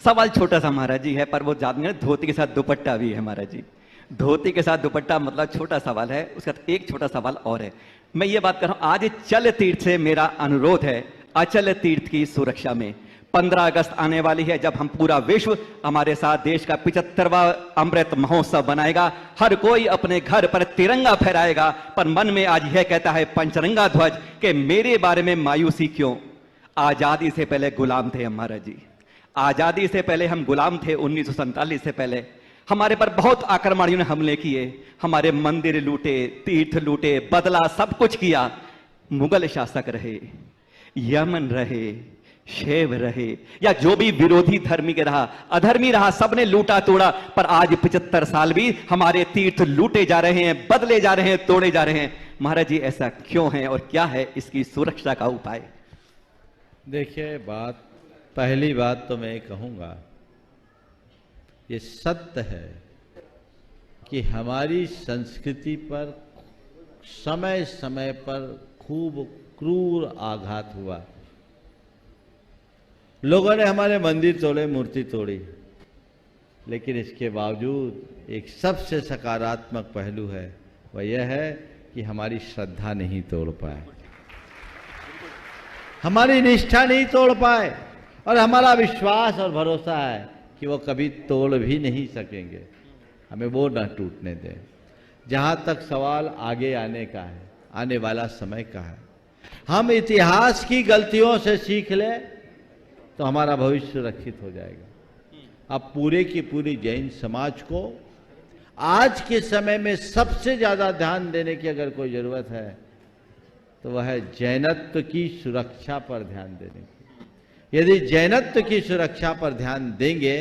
सवाल छोटा सा महाराज जी है, पर वो जानते हैं धोती के साथ दुपट्टा भी है महाराज जी। धोती के साथ दुपट्टा मतलब छोटा सवाल है, उसका एक छोटा सवाल और है। मैं ये बात कर रहा हूं, आज चल तीर्थ से मेरा अनुरोध है, अचल तीर्थ की सुरक्षा में 15 अगस्त आने वाली है, जब हम पूरा विश्व हमारे साथ देश का 75वां अमृत महोत्सव बनाएगा। हर कोई अपने घर पर तिरंगा फहराएगा, पर मन में आज यह कहता है पंचरंगा ध्वज कि मेरे बारे में मायूसी क्यों। आजादी से पहले गुलाम थे महाराज जी, आजादी से पहले हम गुलाम थे, 1947 से पहले हमारे पर बहुत आक्रमणियों ने हमले किए, हमारे मंदिर लूटे, तीर्थ लूटे, बदला, सब कुछ किया। मुगल शासक रहे, यमन रहे, शैव रहे, या जो भी विरोधी धर्मी के रहा, अधर्मी रहा, सबने लूटा तोड़ा। पर आज 75 साल भी हमारे तीर्थ लूटे जा रहे हैं, बदले जा रहे हैं, तोड़े जा रहे हैं। महाराज जी ऐसा क्यों है और क्या है इसकी सुरक्षा का उपाय? देखिए, पहली बात तो मैं कहूंगा, ये सत्य है कि हमारी संस्कृति पर समय समय पर खूब क्रूर आघात हुआ। लोगों ने हमारे मंदिर तोड़े, मूर्ति तोड़ी, लेकिन इसके बावजूद एक सबसे सकारात्मक पहलू है, वह यह है कि हमारी श्रद्धा नहीं तोड़ पाए, हमारी निष्ठा नहीं तोड़ पाए, और हमारा विश्वास और भरोसा है कि वो कभी तोड़ भी नहीं सकेंगे। हमें वो न टूटने दें। जहां तक सवाल आगे आने का है, आने वाला समय का है, हम इतिहास की गलतियों से सीख लें तो हमारा भविष्य सुरक्षित हो जाएगा। अब पूरे की पूरी जैन समाज को आज के समय में सबसे ज्यादा ध्यान देने की अगर कोई जरूरत है तो वह है जैनत्व की सुरक्षा पर ध्यान देने की। यदि जैनत्व की सुरक्षा पर ध्यान देंगे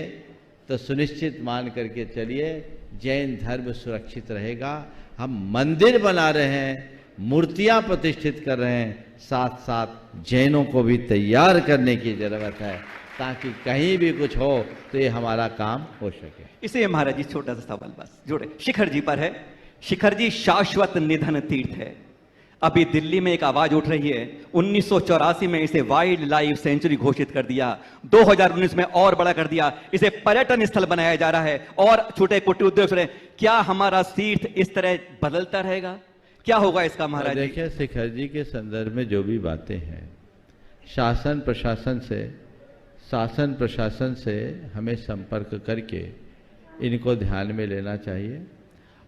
तो सुनिश्चित मान करके चलिए जैन धर्म सुरक्षित रहेगा। हम मंदिर बना रहे हैं, मूर्तियां प्रतिष्ठित कर रहे हैं, साथ साथ जैनों को भी तैयार करने की जरूरत है ताकि कहीं भी कुछ हो तो ये हमारा काम हो सके। इसे महाराज जी छोटा सा सवाल बस जोड़े, शिखर जी पर है। शिखर जी शाश्वत निधन तीर्थ है। अभी दिल्ली में एक आवाज उठ रही है, 1984 में इसे वाइल्ड लाइफ सेंचुरी घोषित कर दिया, 2019 में और बड़ा कर दिया, इसे पर्यटन स्थल बनाया जा रहा है और छोटे कुटीर उद्योग रहे। क्या हमारा तीर्थ इस तरह बदलता रहेगा? क्या होगा इसका महाराज? देखिए, शिखर जी के संदर्भ में जो भी बातें हैं, शासन प्रशासन से हमें संपर्क करके इनको ध्यान में लेना चाहिए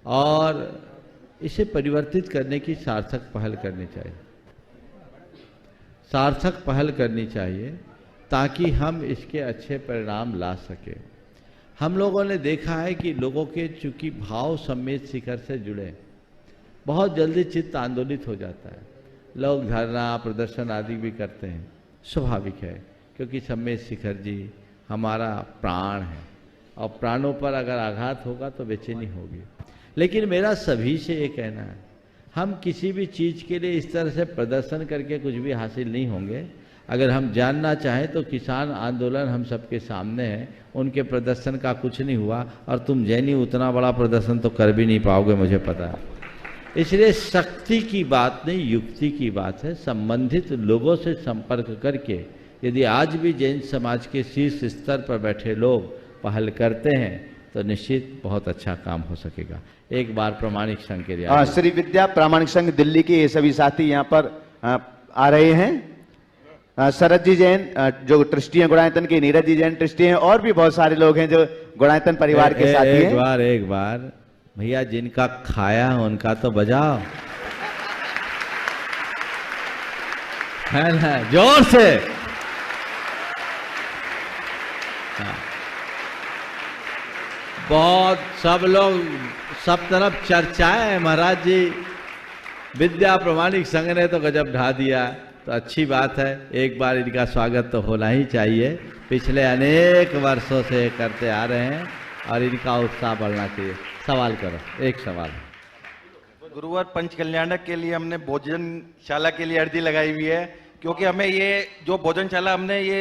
और इसे परिवर्तित करने की सार्थक पहल करनी चाहिए ताकि हम इसके अच्छे परिणाम ला सके। हम लोगों ने देखा है कि लोगों के चूंकि भाव सम्मिलित शिखर से जुड़े, बहुत जल्दी चित्त आंदोलित हो जाता है। लोग धरना प्रदर्शन आदि भी करते हैं, स्वाभाविक है, क्योंकि सम्मिलित शिखर जी हमारा प्राण है और प्राणों पर अगर आघात होगा तो बेचैनी होगी। लेकिन मेरा सभी से ये कहना है, हम किसी भी चीज़ के लिए इस तरह से प्रदर्शन करके कुछ भी हासिल नहीं होंगे। अगर हम जानना चाहें तो किसान आंदोलन हम सबके सामने है, उनके प्रदर्शन का कुछ नहीं हुआ और तुम जैनी उतना बड़ा प्रदर्शन तो कर भी नहीं पाओगे, मुझे पता है। इसलिए शक्ति की बात नहीं, युक्ति की बात है। संबंधित लोगों से संपर्क करके यदि आज भी जैन समाज के शीर्ष स्तर पर बैठे लोग पहल करते हैं तो निश्चित बहुत अच्छा काम हो सकेगा। एक बार प्रामाणिक संघ के लिए श्री विद्या प्रामाणिक संघ दिल्ली के ये सभी साथी यहाँ पर आ रहे हैं। शरद जी जैन जो ट्रस्टी हैं गुणायतन के, नीरज जी जैन ट्रस्टी हैं, और भी बहुत सारे लोग हैं जो गुणायतन परिवार के साथी हैं। एक बार भैया जिनका खाया उनका तो बजाओ, है ना, जोर से। बहुत सब लोग सब तरफ चर्चाएं है महाराज जी, विद्या प्रमाणिक संघ ने तो गजब ढा दिया, तो अच्छी बात है। एक बार इनका स्वागत तो होना ही चाहिए, पिछले अनेक वर्षों से करते आ रहे हैं और इनका उत्साह बढ़ना चाहिए। सवाल करो, एक सवाल। गुरुवार पंच कल्याणक के लिए हमने भोजनशाला के लिए अर्जी लगाई हुई है, क्योंकि हमें ये जो भोजनशाला हमने ये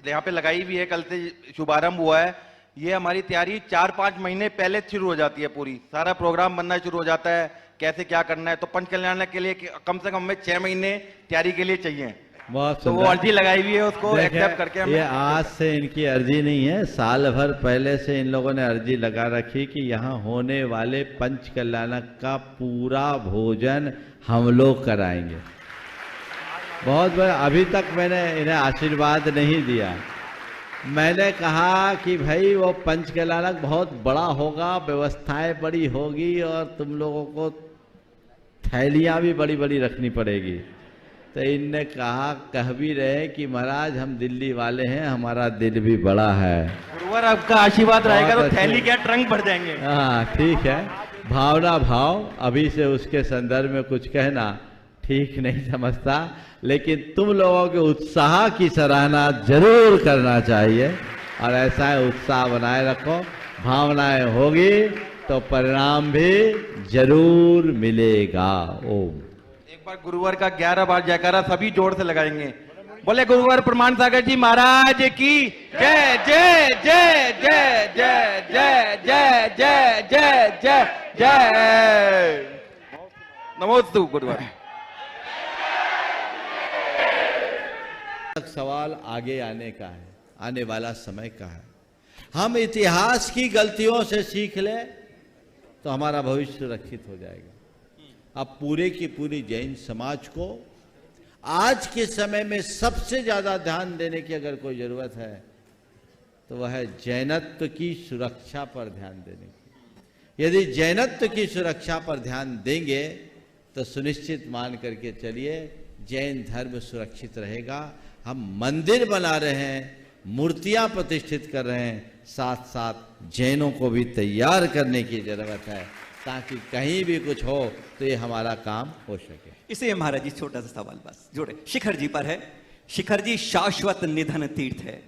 यहाँ पे लगाई हुई है, कल से शुभारंभ हुआ है, ये हमारी तैयारी 4-5 महीने पहले शुरू हो जाती है। पूरी सारा प्रोग्राम बनना शुरू हो जाता है, कैसे क्या करना है। तो पंच कल्याणक के लिए कम से कम हमें 6 महीने तैयारी के लिए चाहिए। बहुत तो वो अर्जी लगाई हुई है, उसको एक्सेप्ट करके हमें। ये आज से इनकी अर्जी नहीं है, साल भर पहले से इन लोगों ने अर्जी लगा रखी कि यहाँ होने वाले पंच कल्याणक का पूरा भोजन हम लोग कराएंगे। बहुत बड़ा, अभी तक मैंने इन्हें आशीर्वाद नहीं दिया। मैंने कहा कि भाई वो पंच कल्याणक बहुत बड़ा होगा, व्यवस्थाएं बड़ी होगी और तुम लोगों को थैलियां भी बड़ी बड़ी रखनी पड़ेगी। तो इनने कहा, कह भी रहे कि महाराज हम दिल्ली वाले हैं, हमारा दिल भी बड़ा है। गुरुवर आपका आशीर्वाद रहेगा तो थैली क्या ट्रंक भर जाएंगे। हाँ ठीक है, भावना भाव, अभी से उसके संदर्भ में कुछ कहना ठीक नहीं समझता, लेकिन तुम लोगों के उत्साह की सराहना जरूर करना चाहिए और ऐसा है उत्साह बनाए रखो। भावनाएं होगी तो परिणाम भी जरूर मिलेगा। ओम। एक बार गुरुवर का 11 बार जयकारा सभी जोर से लगाएंगे। बोले गुरुवर प्रमाण सागर जी महाराज की जय जय जय जय जय जय जय जय जय जय जय। नमोस्तु गुरुवर। सवाल आगे आने का है, आने वाला समय का है। हम इतिहास की गलतियों से सीख ले तो हमारा भविष्य सुरक्षित हो जाएगा। अब पूरे की पूरी जैन समाज को आज के समय में सबसे ज्यादा ध्यान देने की अगर कोई जरूरत है तो वह है जैनत्व की सुरक्षा पर ध्यान देने की। यदि जैनत्व की सुरक्षा पर ध्यान देंगे तो सुनिश्चित मान करके चलिए जैन धर्म सुरक्षित रहेगा। हम मंदिर बना रहे हैं, मूर्तियां प्रतिष्ठित कर रहे हैं, साथ साथ जैनों को भी तैयार करने की जरूरत है ताकि कहीं भी कुछ हो तो ये हमारा काम हो सके। इसे महाराज जी छोटा सा सवाल बस जोड़े शिखर जी पर है। शिखर जी शाश्वत निधन तीर्थ है।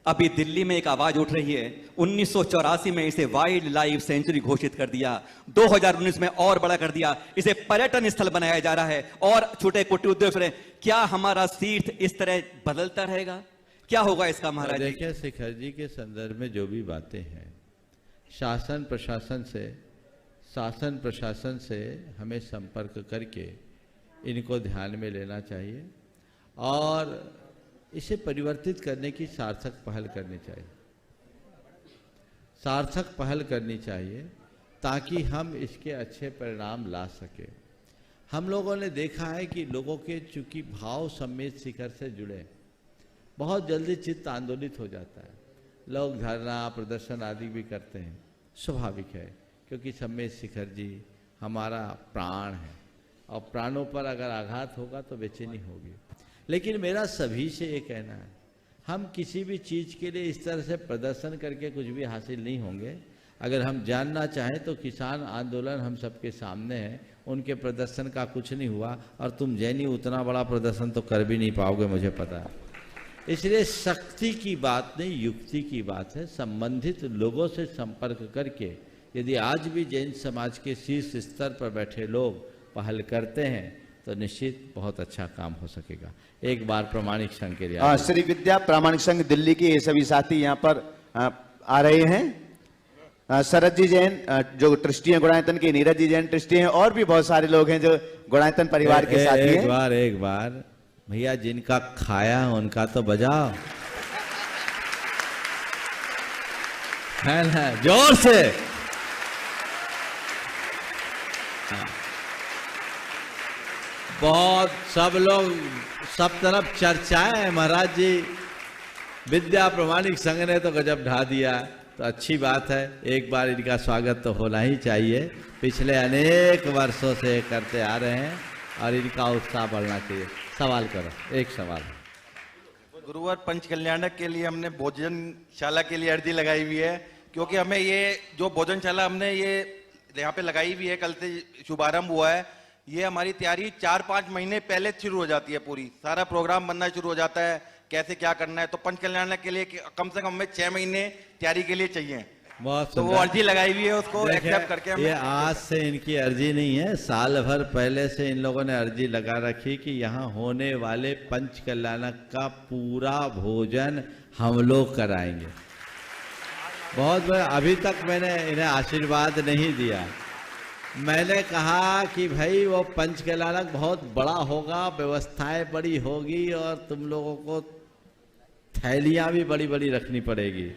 अभी दिल्ली में एक आवाज उठ रही है, 1984 में इसे वाइल्ड लाइफ सेंचुरी घोषित कर दिया, 2019 में और बड़ा कर दिया, इसे पर्यटन स्थल बनाया जा रहा है और छोटे कुटीर उद्योग हैं। क्या हमारा तीर्थ इस तरह बदलता रहेगा? क्या होगा इसका महाराज? देखिए शिखर जी के संदर्भ में जो भी बातें हैं, शासन प्रशासन से हमें संपर्क करके इनको ध्यान में लेना चाहिए और इसे परिवर्तित करने की सार्थक पहल करनी चाहिए। सार्थक पहल करनी चाहिए ताकि हम इसके अच्छे परिणाम ला सके। हम लोगों ने देखा है कि लोगों के चूंकि भाव सम्मिलित शिखर से जुड़े, बहुत जल्दी चित्त आंदोलित हो जाता है। लोग धरना प्रदर्शन आदि भी करते हैं, स्वाभाविक है, क्योंकि सम्मिलित शिखर जी हमारा प्राण है और प्राणों पर अगर आघात होगा तो बेचैनी होगी। लेकिन मेरा सभी से ये कहना है, हम किसी भी चीज़ के लिए इस तरह से प्रदर्शन करके कुछ भी हासिल नहीं होंगे। अगर हम जानना चाहें तो किसान आंदोलन हम सबके सामने है, उनके प्रदर्शन का कुछ नहीं हुआ और तुम जैनी उतना बड़ा प्रदर्शन तो कर भी नहीं पाओगे, मुझे पता है। इसलिए शक्ति की बात नहीं, युक्ति की बात है। संबंधित लोगों से संपर्क करके यदि आज भी जैन समाज के शीर्ष स्तर पर बैठे लोग पहल करते हैं तो निश्चित बहुत अच्छा काम हो सकेगा। एक बार प्रामाणिक संघ के लिए श्री विद्या प्रामाणिक संघ दिल्ली के ये सभी साथी यहाँ पर आ रहे हैं। शरद जी जैन जो ट्रस्टी हैं गुणायतन के, नीरज जी जैन ट्रस्टी हैं, और भी बहुत सारे लोग हैं जो गुणायतन परिवार के साथी हैं। एक बार भैया जिनका खाया उनका तो बजाओ, है ना, जोर से। बहुत सब लोग सब तरफ चर्चाएं है महाराज जी, विद्या प्रामाणिक संघ ने तो गजब ढा दिया, तो अच्छी बात है। एक बार इनका स्वागत तो होना ही चाहिए। पिछले अनेक वर्षों से करते आ रहे हैं और इनका उत्साह बढ़ना चाहिए। सवाल करो, एक सवाल। गुरुवार पंच कल्याणक के लिए हमने भोजनशाला के लिए अर्जी लगाई हुई है, क्योंकि हमें ये जो भोजनशाला हमने ये यहाँ पे लगाई हुई है, कल से शुभारंभ हुआ है। ये हमारी तैयारी 4-5 महीने पहले शुरू हो जाती है, पूरी सारा प्रोग्राम बनना शुरू हो जाता है, कैसे क्या करना है। तो पंच कल्याण के लिए कम से कम हमें 6 महीने तैयारी के लिए चाहिए। तो वो अर्जी लगाई हुई है, उसको एक्सेप्ट करके हम। ये आज से इनकी अर्जी नहीं है, साल भर पहले से इन लोगों ने अर्जी लगा रखी कि यहाँ होने वाले पंच कल्याणक का पूरा भोजन हम लोग कराएंगे। बहुत अभी तक मैंने इन्हें आशीर्वाद नहीं दिया। मैंने कहा कि भाई वो पंच कल्याणक बहुत बड़ा होगा, व्यवस्थाएं बड़ी होगी और तुम लोगों को थैलियां भी बड़ी बड़ी रखनी पड़ेगी।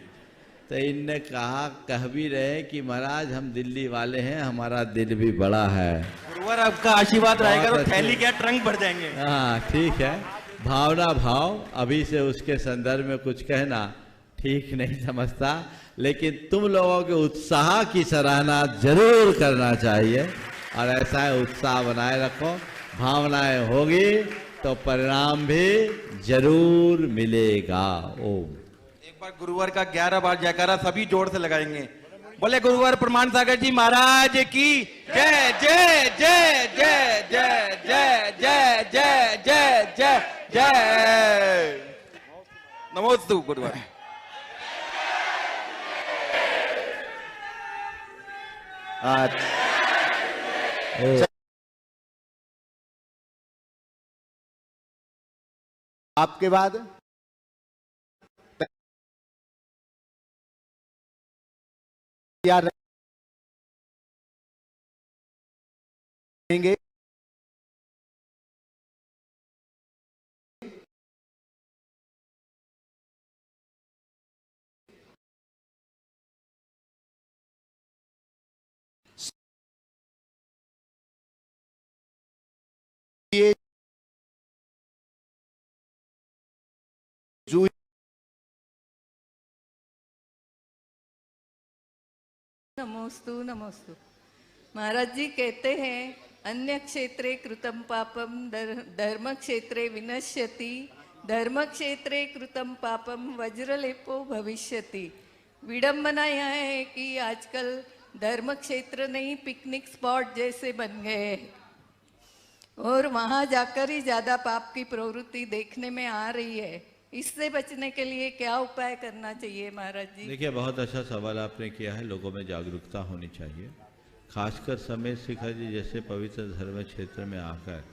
तो इनने कहा, कह भी रहे कि महाराज हम दिल्ली वाले हैं, हमारा दिल भी बड़ा है। गुरुवार आपका आशीर्वाद रहेगा तो थैली क्या ट्रंक भर जाएंगे। हाँ ठीक है, भावना भाव, अभी से उसके संदर्भ में कुछ कहना ठीक नहीं समझता, लेकिन तुम लोगों के उत्साह की सराहना जरूर करना चाहिए और ऐसा उत्साह बनाए रखो। भावनाएं होगी तो परिणाम भी जरूर मिलेगा। ओम। एक बार गुरुवार का 11 बार जयकारा सभी जोर से लगाएंगे। बोले गुरुवार प्रमाण सागर जी महाराज की जय जय जय जय जय जय जय जय जय जय जय। नमोस्तु गुरुवार। आपके बाद तैयार रहेंगे। ये जो नमोस्तु नमोस्तु। महाराज जी कहते हैं अन्य क्षेत्रे कृतं पापम धर्म क्षेत्रे विनश्यति, धर्म क्षेत्रे कृतं पापम वज्रलेपो भविष्यति। विडंबना यह है कि आजकल धर्म क्षेत्र नहीं पिकनिक स्पॉट जैसे बन गए हैं और वहां जाकर ही ज्यादा पाप की प्रवृत्ति देखने में आ रही है। इससे बचने के लिए क्या उपाय करना चाहिए महाराज जी? देखिए, बहुत अच्छा सवाल आपने किया है। लोगों में जागरूकता होनी चाहिए, खासकर समेत शिखर जी जैसे पवित्र धर्म क्षेत्र में आकर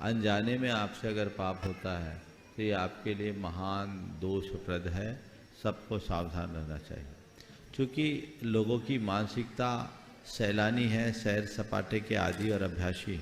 अनजाने में आपसे अगर पाप होता है तो ये आपके लिए महान दोषप्रद है। सबको सावधान रहना चाहिए, क्योंकि लोगों की मानसिकता सैलानी है, सैर सपाटे के आदी और अभ्यासी।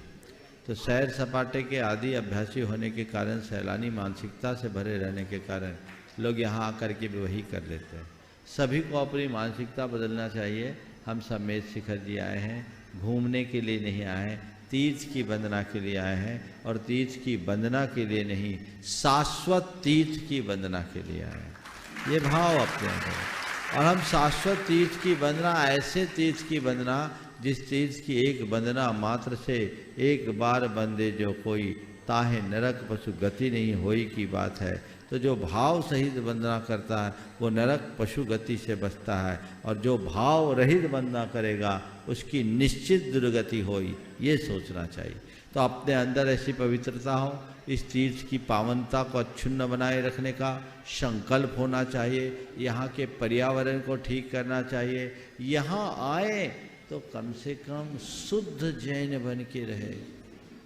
तो सैर सपाटे के आदि अभ्यासी होने के कारण, सैलानी मानसिकता से भरे रहने के कारण लोग यहाँ आकर के भी वही कर लेते हैं। सभी को अपनी मानसिकता बदलना चाहिए। हम समेत शिखर जी आए हैं, घूमने के लिए नहीं आए हैं, तीर्थ की वंदना के लिए आए हैं। और तीर्थ की वंदना के लिए नहीं, शाश्वत तीर्थ की वंदना के लिए आए हैं। ये भाव अपने अंदर। और हम शाश्वत तीर्थ की वंदना, ऐसे तीर्थ की वंदना जिस तीर्थ की एक वंदना मात्र से एक बार बंदे जो कोई, ताहे नरक पशु गति नहीं होई की बात है। तो जो भाव सहित वंदना करता है वो नरक पशु गति से बचता है, और जो भाव रहित वंदना करेगा उसकी निश्चित दुर्गति होई, ये सोचना चाहिए। तो अपने अंदर ऐसी पवित्रता हो, इस तीर्थ की पावनता को अक्षुण्ण बनाए रखने का संकल्प होना चाहिए। यहाँ के पर्यावरण को ठीक करना चाहिए। यहाँ आए तो कम से कम शुद्ध जैन बन के रहे।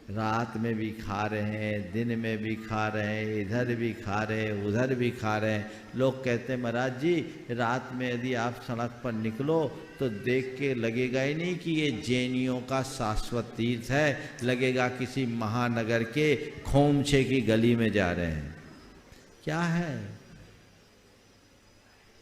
रात में भी खा रहे हैं, दिन में भी खा रहे हैं, इधर भी खा रहे हैं, उधर भी खा रहे हैं। लोग कहते हैं महाराज जी रात में यदि आप सड़क पर निकलो तो देख के लगेगा ही नहीं कि ये जैनियों का शाश्वत तीर्थ है, लगेगा किसी महानगर के खोमचे की गली में जा रहे हैं। क्या है?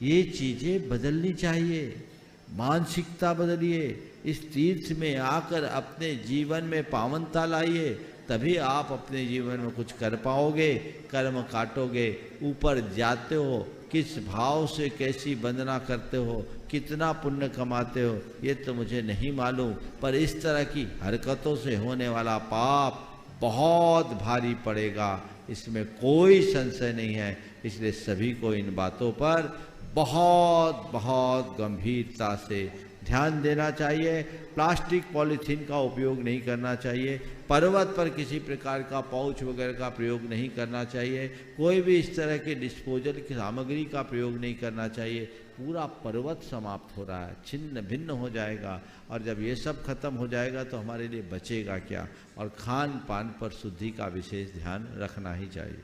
ये चीजें बदलनी चाहिए। मानसिकता बदलिए, इस तीर्थ में आकर अपने जीवन में पावनता लाइए, तभी आप अपने जीवन में कुछ कर पाओगे। कर्म काटोगे, ऊपर जाते हो, किस भाव से कैसी वंदना करते हो, कितना पुण्य कमाते हो, ये तो मुझे नहीं मालूम। पर इस तरह की हरकतों से होने वाला पाप बहुत भारी पड़ेगा, इसमें कोई संशय नहीं है। इसलिए सभी को इन बातों पर बहुत बहुत गंभीरता से ध्यान देना चाहिए। प्लास्टिक पॉलीथीन का उपयोग नहीं करना चाहिए। पर्वत पर किसी प्रकार का पाउच वगैरह का प्रयोग नहीं करना चाहिए। कोई भी इस तरह के डिस्पोजल की सामग्री का प्रयोग नहीं करना चाहिए। पूरा पर्वत समाप्त हो रहा है, छिन्न भिन्न हो जाएगा। और जब ये सब खत्म हो जाएगा तो हमारे लिए बचेगा क्या? और खान पान पर शुद्धि का विशेष ध्यान रखना ही चाहिए।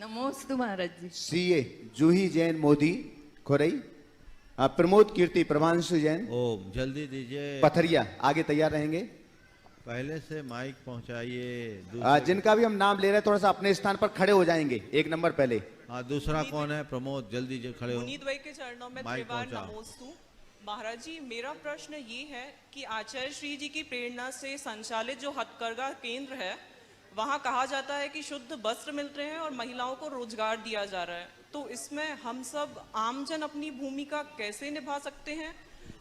नमोस्तु महाराज जी। सीए जूही जैन मोदी खोरई, प्रमोद कीर्ति प्रभांशु जैन, ओम जल्दी दीजिए, पथरिया आगे तैयार रहेंगे। पहले से माइक पहुंचाइए। जिनका भी हम नाम ले रहे हैं थोड़ा सा अपने स्थान पर खड़े हो जाएंगे, एक नंबर पहले। हाँ, दूसरा कौन है? प्रमोद जल्दी खड़े हो। पुनीत भाई के चरणों में त्रिवार नमोस्तु। महाराज जी, मेरा प्रश्न ये है कि आचार्य श्री जी की प्रेरणा से संचालित जो हथकरघा केंद्र है, वहाँ कहा जाता है कि शुद्ध वस्त्र मिल रहे हैं और महिलाओं को रोजगार दिया जा रहा है। तो इसमें हम सब आमजन अपनी भूमिका कैसे निभा सकते हैं,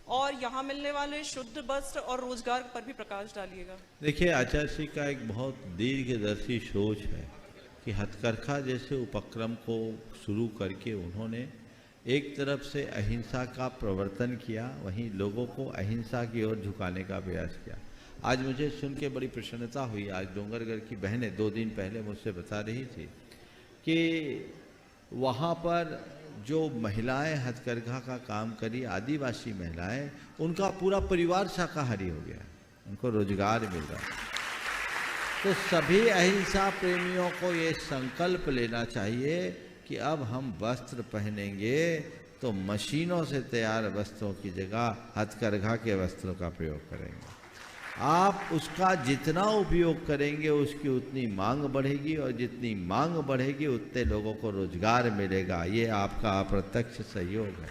और यहाँ मिलने वाले शुद्ध वस्त्र और रोजगार पर भी प्रकाश डालिएगा। देखिए, आचार्य श्री का एक बहुत दीर्घदर्शी सोच है। कि हथकरघा जैसे उपक्रम को शुरू करके उन्होंने एक तरफ से अहिंसा का प्रवर्तन किया, वहीं लोगों को अहिंसा की ओर झुकाने का प्रयास किया। आज मुझे सुन के बड़ी प्रसन्नता हुई। आज डोंगरगढ़ की बहनें 2 दिन पहले मुझसे बता रही थी कि वहाँ पर जो महिलाएं हथकरघा का काम करी, आदिवासी महिलाएं, उनका पूरा परिवार शाकाहारी हो गया, उनको रोजगार मिल रहा है। तो सभी अहिंसा प्रेमियों को ये संकल्प लेना चाहिए कि अब हम वस्त्र पहनेंगे तो मशीनों से तैयार वस्त्रों की जगह हथकरघा के वस्त्रों का प्रयोग करेंगे। आप उसका जितना उपयोग करेंगे उसकी उतनी मांग बढ़ेगी, और जितनी मांग बढ़ेगी उतने लोगों को रोजगार मिलेगा। ये आपका अप्रत्यक्ष सहयोग है।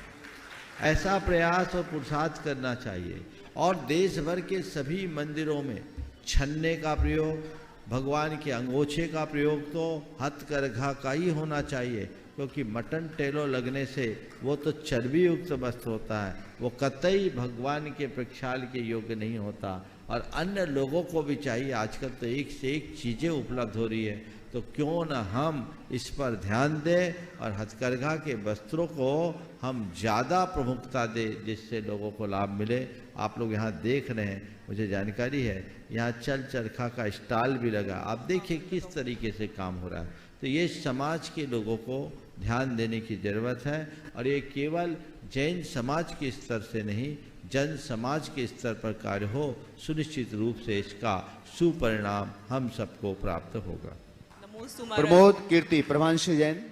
ऐसा प्रयास और पुरुषार्थ करना चाहिए। और देश भर के सभी मंदिरों में छन्ने का प्रयोग, भगवान के अंगोछे का प्रयोग तो हथकरघा का ही होना चाहिए, क्योंकि मटन टेलो लगने से वो तो चर्बी युक्त वस्त्र होता है, वो कतई भगवान के प्रक्षाल के योग्य नहीं होता। और अन्य लोगों को भी चाहिए। आजकल तो एक से एक चीज़ें उपलब्ध हो रही है, तो क्यों न हम इस पर ध्यान दें और हथकरघा के वस्त्रों को हम ज़्यादा प्रमुखता दें, जिससे लोगों को लाभ मिले। आप लोग यहाँ देख रहे हैं, मुझे जानकारी है यहाँ चल चरखा का स्टॉल भी लगा। आप देखिए किस तरीके से काम हो रहा है। तो ये समाज के लोगों को ध्यान देने की ज़रूरत है। और ये केवल जैन समाज के स्तर से नहीं, जन समाज के स्तर पर कार्य हो, सुनिश्चित रूप से इसका सुपरिणाम हम सबको प्राप्त होगा। प्रमोद कीर्ति प्रभांशु जैन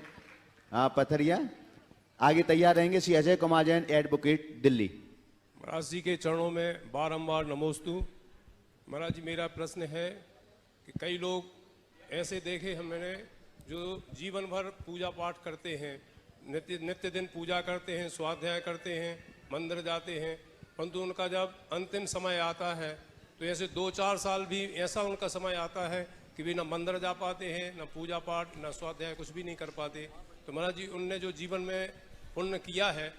पथरिया आगे तैयार रहेंगे। श्री अजय कुमार जैन एडवोकेट दिल्ली। महाराज जी के चरणों में बारंबार नमोस्तु। महाराज जी मेरा प्रश्न है कि कई लोग ऐसे देखे हमने जो जीवन भर पूजा पाठ करते हैं, नित्य दिन पूजा करते हैं, स्वाध्याय करते हैं, मंदिर जाते हैं, परंतु उनका जब अंतिम समय आता है तो ऐसे 2-4 साल भी ऐसा उनका समय आता है कि भी ना मंदिर जा पाते हैं, ना पूजा पाठ, ना स्वाध्याय, कुछ भी नहीं कर पाते। तो महाराज जी उनने जो जीवन में पुण्य किया है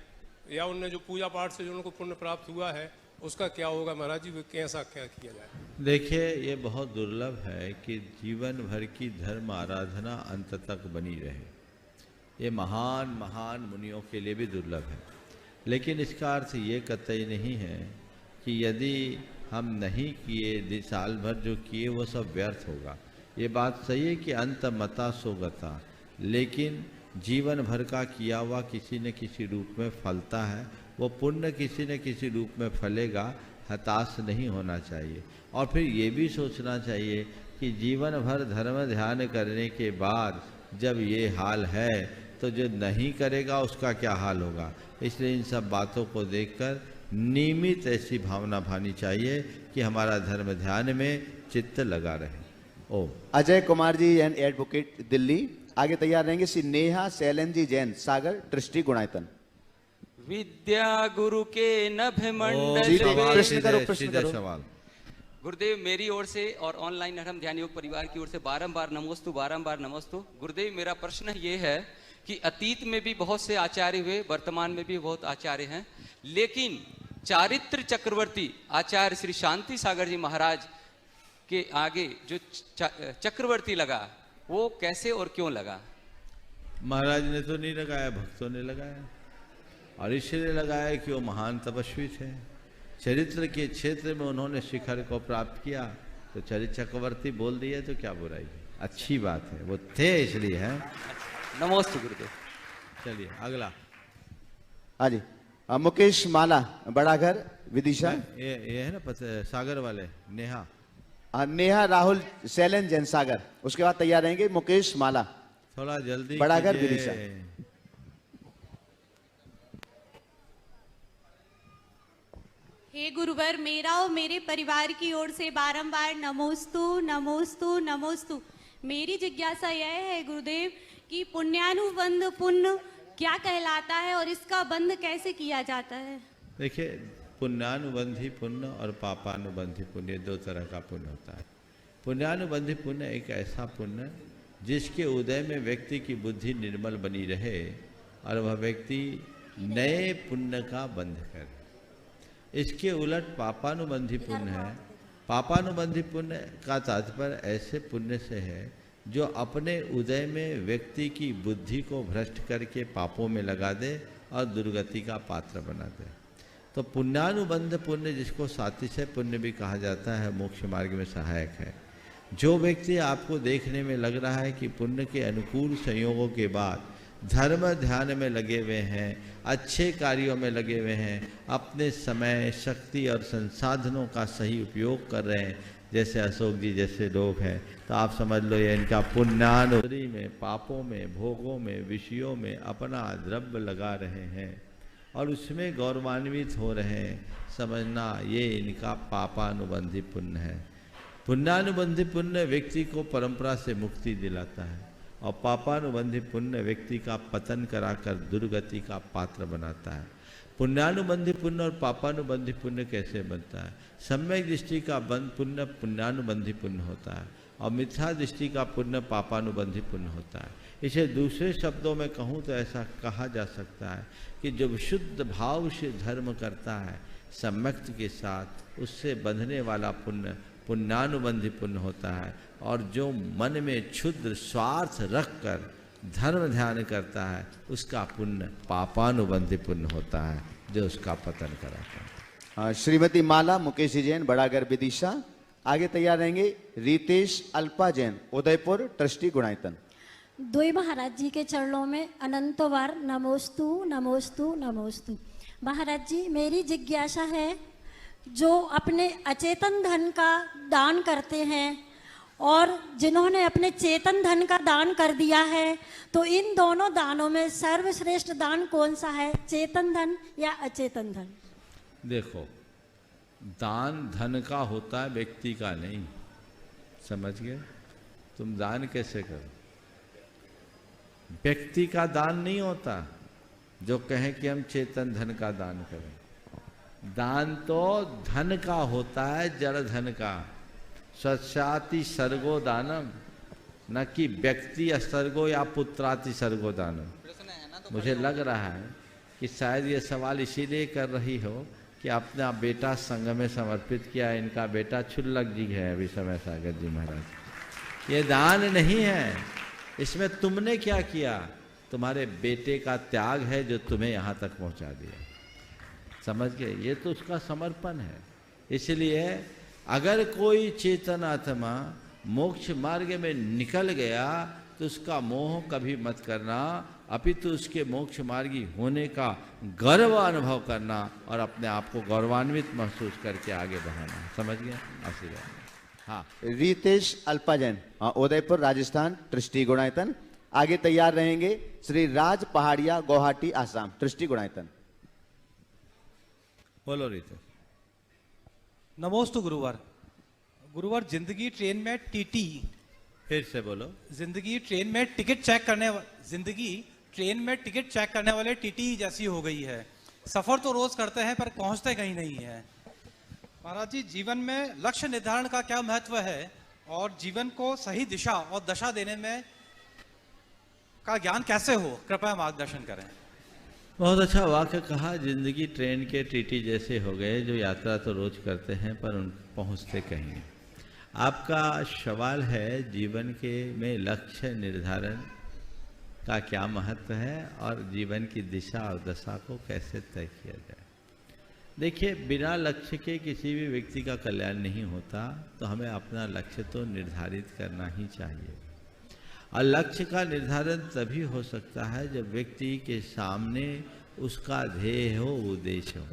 या उनने जो पूजा पाठ से जो उनको पुण्य प्राप्त हुआ है उसका क्या होगा महाराज जी, वो कैसा क्या किया जाए? देखिए, ये बहुत दुर्लभ है कि जीवन भर की धर्म आराधना अंत तक बनी रहे। ये महान महान मुनियों के लिए भी दुर्लभ है। लेकिन इसका अर्थ ये कतई नहीं है कि यदि हम नहीं किए, साल भर जो किए वो सब व्यर्थ होगा। ये बात सही है कि अंत मता सो गता, लेकिन जीवन भर का किया हुआ किसी न किसी रूप में फलता है। वो पुण्य किसी न किसी रूप में फलेगा, हताश नहीं होना चाहिए। और फिर ये भी सोचना चाहिए कि जीवन भर धर्म ध्यान करने के बाद जब ये हाल है तो जो नहीं करेगा उसका क्या हाल होगा। इसलिए इन सब बातों को देखकर नियमित ऐसी भावना भानी चाहिए कि हमारा धर्म ध्यान में चित्त लगा रहे। ओ अजय कुमार जी जैन एडवोकेट दिल्ली आगे तैयार रहेंगे। श्री नेहा शैलन जी जैन सागर ट्रस्टी गुणायतन। विद्या गुरु के नभ मंडल प्रश्न करो सवाल। गुरुदेव मेरी ओर से और ऑनलाइन धर्म ध्यान योग परिवार की ओर से बारंबार नमोस्तु, बारंबार नमोस्तु। गुरुदेव मेरा प्रश्न ये है कि अतीत में भी बहुत से आचार्य हुए, वर्तमान में भी बहुत आचार्य हैं, लेकिन चारित्र चक्रवर्ती आचार्य श्री शांति सागर जी महाराज के आगे जो चक्रवर्ती लगा वो कैसे और क्यों लगा? महाराज ने तो नहीं लगाया, भक्तों ने लगाया। और इसलिए लगाया कि वो महान तपस्वी थे, चरित्र के क्षेत्र में उन्होंने शिखर को प्राप्त किया, तो चरित्र चक्रवर्ती बोल दिए तो क्या बुराई है, अच्छी बात है, वो थे इसलिए है। नमस्ते गुरुदेव। चलिए अगला। हाँ जी, मुकेश माला बड़ा घर विदिशा। ये है ना सागर वाले नेहा। नेहा राहुल शैलन जैन सागर। उसके बाद तैयार रहेंगे मुकेश माला थोड़ा जल्दी बड़ा घर विदिशा। हे गुरुवर, मेरा और मेरे परिवार की ओर से बारंबार नमोस्तु नमोस्तु नमोस्तु। मेरी जिज्ञासा यह है गुरुदेव कि पुण्यानुबंध पुण्य क्या कहलाता है और इसका बंध कैसे किया जाता है? देखिए, पुण्यानुबंधी पुण्य और पापानुबंधी पुण्य 2 तरह का पुण्य होता है। पुण्यानुबंधी पुण्य एक ऐसा पुण्य जिसके उदय में व्यक्ति की बुद्धि निर्मल बनी रहे और वह व्यक्ति नए पुण्य का बंध करे। इसके उलट पापानुबंधी पुण्य है। पापानुबंधी पुण्य का तात्पर्य ऐसे पुण्य से है जो अपने उदय में व्यक्ति की बुद्धि को भ्रष्ट करके पापों में लगा दे और दुर्गति का पात्र बना दे। तो पुण्यानुबंध पुण्य, जिसको सातिशय पुण्य भी कहा जाता है, मोक्ष मार्ग में सहायक है। जो व्यक्ति आपको देखने में लग रहा है कि पुण्य के अनुकूल संयोगों के बाद धर्म ध्यान में लगे हुए हैं, अच्छे कार्यों में लगे हुए हैं, अपने समय, शक्ति और संसाधनों का सही उपयोग कर रहे हैं, जैसे अशोक जी जैसे लोग हैं, तो आप समझ लो ये इनका पुण्यानुरी में, पापों में, भोगों में, विषयों में अपना द्रव्य लगा रहे हैं और उसमें गौरवान्वित हो रहे हैं, समझना ये इनका पापानुबंधी पुण्य है। पुण्यानुबंधी पुण्य व्यक्ति को परंपरा से मुक्ति दिलाता है और पापानुबंधी पुण्य व्यक्ति का पतन कराकर दुर्गति का पात्र बनाता है। पुण्यानुबंधी पुण्य और पापानुबंधी पुण्य कैसे बनता है? सम्यक दृष्टि का बंध पुण्य पुण्यानुबंधी पुण्य होता है और मिथ्या दृष्टि का पुण्य पापानुबंधी पुण्य होता है। इसे दूसरे शब्दों में कहूँ तो ऐसा कहा जा सकता है कि जो शुद्ध भाव से धर्म करता है सम्यक्त के साथ, उससे बंधने वाला पुण्य पुण्यानुबंधी पुण्य होता है, और जो मन में क्षुद्र स्वार्थ रखकर धर्म ध्यान करता है उसका पुण्य पापानुबंधी पुण्य होता है, जो उसका पतन कराता है। श्रीमती माला मुकेश जैन, बड़ागर विदिशा। आगे तैयार रहेंगे रितेश अल्पा जैन, उदयपुर, ट्रस्टी गुणायतन। द्वय महाराज जी के चरणों में अनंतो बार नमोस्तु नमोस्तु नमोस्तु। महाराज जी, मेरी जिज्ञासा है, जो अपने अचेतन धन का दान करते हैं और जिन्होंने अपने चेतन धन का दान कर दिया है, तो इन दोनों दानों में सर्वश्रेष्ठ दान कौन सा है, चेतन धन या अचेतन धन? देखो, दान धन का होता है, व्यक्ति का नहीं। समझ गए? तुम दान कैसे करो? व्यक्ति का दान नहीं होता जो कहें कि हम चेतन धन का दान करें। दान तो धन का होता है, जड़ धन का। सत्याति सर्गो दानम, न कि व्यक्ति असर्गो या पुत्राति सर्गो दानम। मुझे लग रहा है कि शायद ये सवाल इसीलिए कर रही हो कि अपना बेटा संघ में समर्पित किया। इनका बेटा क्षुल्लक जी है अभी समय सागर जी महाराज। ये दान नहीं है, इसमें तुमने क्या किया? तुम्हारे बेटे का त्याग है जो तुम्हें यहाँ तक पहुँचा दिया। समझ गए? ये तो उसका समर्पण है। इसलिए अगर कोई चेतन आत्मा मोक्ष मार्ग में निकल गया तो उसका मोह कभी मत करना, अपितु उसके मोक्ष मार्गी होने का गर्व अनुभव करना और अपने आप को गौरवान्वित महसूस करके आगे बढ़ाना। समझ गए? आशीर्वाद। हाँ, रितेश अल्पा जैन, उदयपुर, राजस्थान, ट्रस्टी गुणायतन। आगे तैयार रहेंगे श्री राज पहाड़िया, गुवाहाटी, आसाम, ट्रस्टी गुणायतन। बोलो रितेश। नमोस्तु गुरुवर। गुरुवर, जिंदगी ट्रेन में टीटी, फिर से बोलो। जिंदगी ट्रेन में टिकट चेक करने वाले टीटी जैसी हो गई है। सफर तो रोज करते हैं पर पहुंचते कहीं नहीं है। महाराज जी, जीवन में लक्ष्य निर्धारण का क्या महत्व है और जीवन को सही दिशा और दशा देने में का ज्ञान कैसे हो? कृपया मार्गदर्शन करें। बहुत अच्छा वाक्य कहा। जिंदगी ट्रेन के टीटी जैसे हो गए, जो यात्रा तो रोज करते हैं पर उन पहुंचते कहीं नहीं। आपका सवाल है जीवन के में लक्ष्य निर्धारण का क्या महत्व है और जीवन की दिशा और दशा को कैसे तय किया जाए। देखिए, बिना लक्ष्य के किसी भी व्यक्ति का कल्याण नहीं होता, तो हमें अपना लक्ष्य तो निर्धारित करना ही चाहिए। और लक्ष्य का निर्धारण तभी हो सकता है जब व्यक्ति के सामने उसका ध्येय हो, उद्देश्य हो।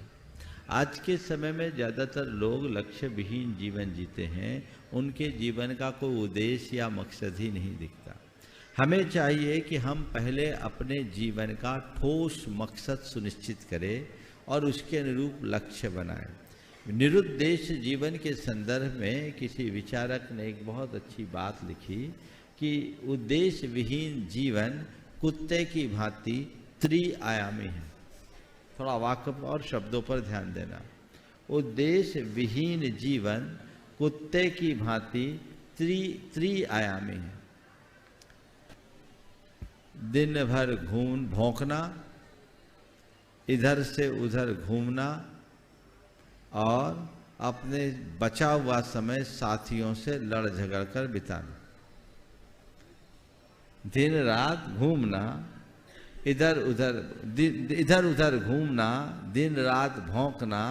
आज के समय में ज़्यादातर लोग लक्ष्य विहीन जीवन जीते हैं। उनके जीवन का कोई उद्देश्य या मकसद ही नहीं दिखता। हमें चाहिए कि हम पहले अपने जीवन का ठोस मकसद सुनिश्चित करें और उसके अनुरूप लक्ष्य बनाएं। निरुद्देश्य जीवन के संदर्भ में किसी विचारक ने एक बहुत अच्छी बात लिखी कि उद्देश्य विहीन जीवन कुत्ते की भांति त्रिआयामी है। थोड़ा वाक्य और शब्दों पर ध्यान देना। उद्देश्य विहीन जीवन कुत्ते की भांति त्रिआयामी है। दिन भर भौंकना, इधर से उधर घूमना और अपने बचा हुआ समय साथियों से लड़ झगड़ कर बिताना। दिन रात घूमना, इधर उधर घूमना, दिन रात भौंकना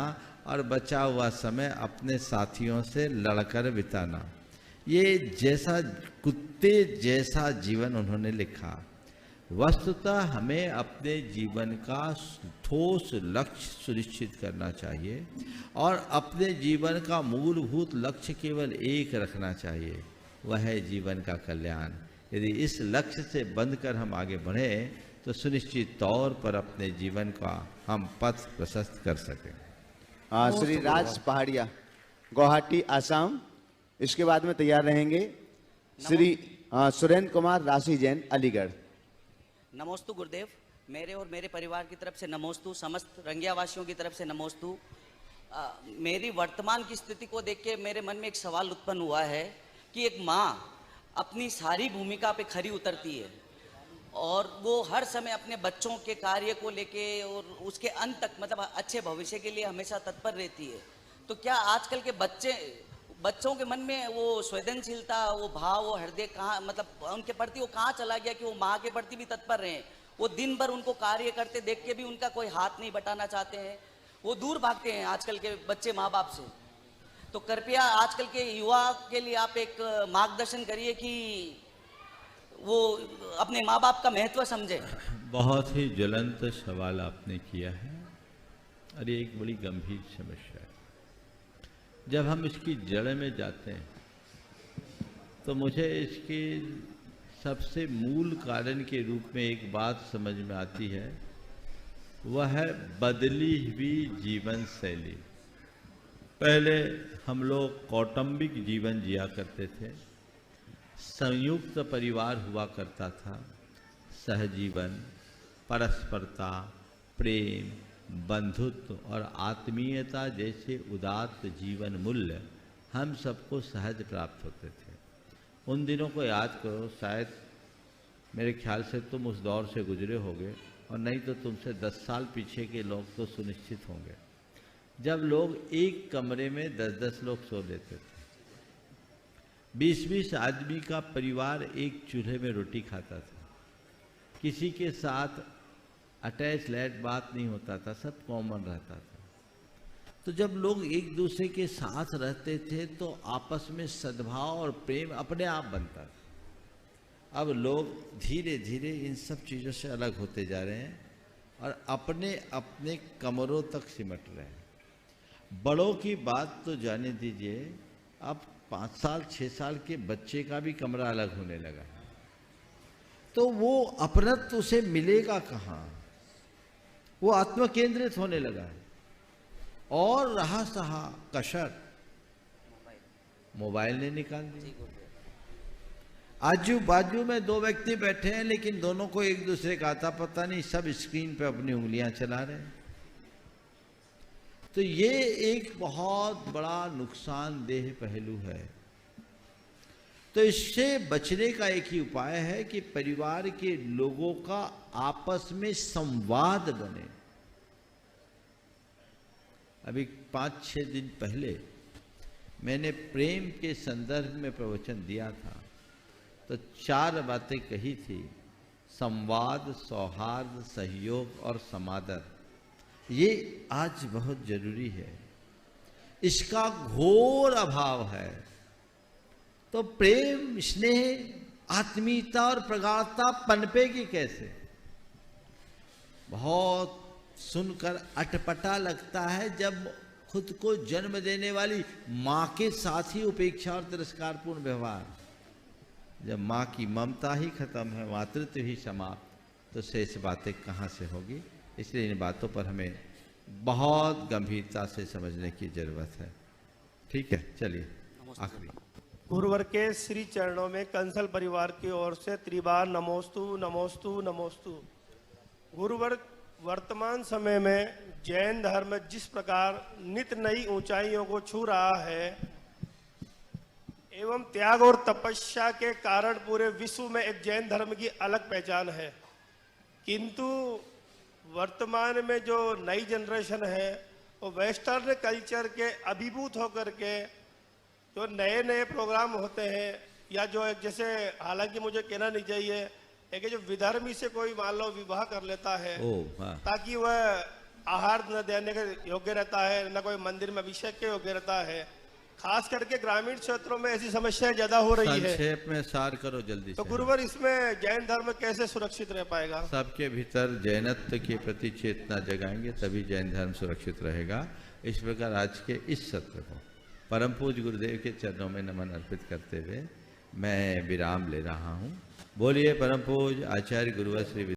और बचा हुआ समय अपने साथियों से लड़कर बिताना, ये जैसा कुत्ते जैसा जीवन उन्होंने लिखा। वस्तुतः हमें अपने जीवन का ठोस लक्ष्य सुनिश्चित करना चाहिए और अपने जीवन का मूलभूत लक्ष्य केवल एक रखना चाहिए, वह है जीवन का कल्याण। यदि इस लक्ष्य से बंधकर हम आगे बढ़ें तो सुनिश्चित तौर पर अपने जीवन का हम पथ प्रशस्त कर सकें। श्री राज पहाड़िया, गुवाहाटी, आसाम। इसके बाद में तैयार रहेंगे श्री सुरेंद्र कुमार राशि जैन, अलीगढ़। नमोस्तु गुरुदेव, मेरे और मेरे परिवार की तरफ से नमोस्तु, समस्त रंगिया वासियों की तरफ से नमोस्तु। मेरी वर्तमान की स्थिति को देख के मेरे मन में एक सवाल उत्पन्न हुआ है कि एक माँ अपनी सारी भूमिका पे खरी उतरती है और वो हर समय अपने बच्चों के कार्य को लेके और उसके अंत तक, मतलब अच्छे भविष्य के लिए हमेशा तत्पर रहती है। तो क्या आजकल के बच्चों के मन में वो संवेदनशीलता, वो भाव, वो हृदय कहाँ, मतलब उनके प्रति वो कहाँ चला गया कि वो माँ के प्रति भी तत्पर रहे? वो दिन भर उनको कार्य करते देख के भी उनका कोई हाथ नहीं बटाना चाहते हैं, वो दूर भागते हैं आजकल के बच्चे माँ बाप से। तो कृपया आजकल के युवा के लिए आप एक मार्गदर्शन करिए कि वो अपने माँ बाप का महत्व समझे। बहुत ही ज्वलंत सवाल आपने किया है और ये एक बड़ी गंभीर समस्या है। जब हम इसकी जड़ में जाते हैं तो मुझे इसके सबसे मूल कारण के रूप में एक बात समझ में आती है, वह है बदली हुई जीवन शैली। पहले हम लोग कौटुंबिक जीवन जिया करते थे, संयुक्त परिवार हुआ करता था, सहजीवन, परस्परता, प्रेम, बंधुत्व और आत्मीयता जैसे उदात्त जीवन मूल्य हम सबको सहज प्राप्त होते थे। उन दिनों को याद करो, शायद मेरे ख्याल से तुम उस दौर से गुजरे होगे और नहीं तो तुमसे 10 साल पीछे के लोग तो सुनिश्चित होंगे, जब लोग एक कमरे में 10-10 लोग सो लेते थे। 20-20 आदमी का परिवार एक चूल्हे में रोटी खाता था, किसी के साथ अटैच लैट बात नहीं होता था, सब कॉमन रहता था। तो जब लोग एक दूसरे के साथ रहते थे तो आपस में सद्भाव और प्रेम अपने आप बनता था। अब लोग धीरे धीरे इन सब चीज़ों से अलग होते जा रहे हैं और अपने अपने कमरों तक सिमट रहे हैं। बड़ों की बात तो जाने दीजिए, अब 5 साल 6 साल के बच्चे का भी कमरा अलग होने लगा है। तो वो अपनत्व उसे मिलेगा कहाँ? वो आत्म केंद्रित होने लगा है और रहा सहा कसर मोबाइल ने निकाल दी। आजू बाजू में 2 व्यक्ति बैठे हैं लेकिन दोनों को एक दूसरे का आता पता नहीं, सब स्क्रीन पे अपनी उंगलियां चला रहे हैं। तो ये एक बहुत बड़ा नुकसानदेह पहलू है। तो इससे बचने का एक ही उपाय है कि परिवार के लोगों का आपस में संवाद बने। अभी 5-6 दिन पहले मैंने प्रेम के संदर्भ में प्रवचन दिया था, तो 4 बातें कही थी: संवाद, सौहार्द, सहयोग और समादर। ये आज बहुत जरूरी है, इसका घोर अभाव है। तो प्रेम, स्नेह, आत्मीयता और प्रगाढ़ता पनपेगी कैसे? बहुत सुनकर अटपटा लगता है जब खुद को जन्म देने वाली माँ के साथ ही उपेक्षा और तिरस्कारपूर्ण व्यवहार। जब माँ की ममता ही खत्म है, मातृत्व ही समाप्त, तो शेष बातें कहाँ से होगी? इसलिए इन बातों पर हमें बहुत गंभीरता से समझने की जरूरत है। ठीक है, चलिए आखिरी। गुरुवर के श्री चरणों में कंसल परिवार की ओर से त्रिबार नमोस्तु नमोस्तु नमोस्तु। गुरुवर, वर्तमान समय में जैन धर्म जिस प्रकार नित नई ऊंचाइयों को छू रहा है एवं त्याग और तपस्या के कारण पूरे विश्व में एक जैन धर्म की अलग पहचान है, किंतु वर्तमान में जो नई जनरेशन है वो वेस्टर्न कल्चर के अभिभूत होकर के जो नए नए प्रोग्राम होते हैं या जो एक, जैसे हालांकि मुझे कहना नहीं चाहिए, है कि जो विधर्मी से कोई मान लो विवाह कर लेता है हाँ। ताकि वह आहार न देने के योग्य रहता है, न कोई मंदिर में अभिषेक के योग्य रहता है। खास करके ग्रामीण क्षेत्रों में ऐसी समस्याएं ज्यादा हो रही है। संक्षेप में सार करो जल्दी तो से। गुरुवर इसमें जैन धर्म कैसे सुरक्षित रह पाएगा? सबके भीतर जैनत्व के प्रति चेतना जगाएंगे तभी जैन धर्म सुरक्षित रहेगा। इस प्रकार आज के इस सत्र को परम पूज्य गुरुदेव के चरणों में नमन अर्पित करते हुए मैं विराम ले रहा हूँ। बोलिए परम पूज्य आचार्य गुरुवर श्री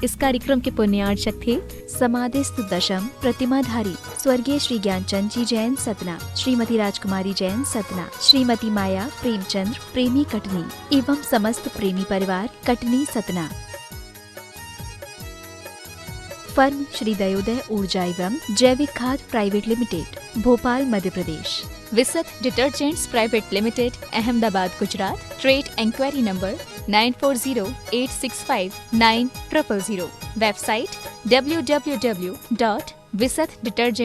इस कार्यक्रम के पुण्यार्चक थे समाधिस्थ दशम प्रतिमाधारी स्वर्गीय श्री ज्ञानचंद जी जैन सतना, श्रीमती राजकुमारी जैन सतना, श्रीमती माया प्रेमचंद्र प्रेमी कटनी एवं समस्त प्रेमी परिवार कटनी सतना। फर्म श्री दयोदय ऊर्जा एवं जैविक खाद private limited, Bhopal Madhya Pradesh. Visat detergents private limited, Ahmedabad Gujarat. Trade enquiry number 9408659000। Website www.visatdetergent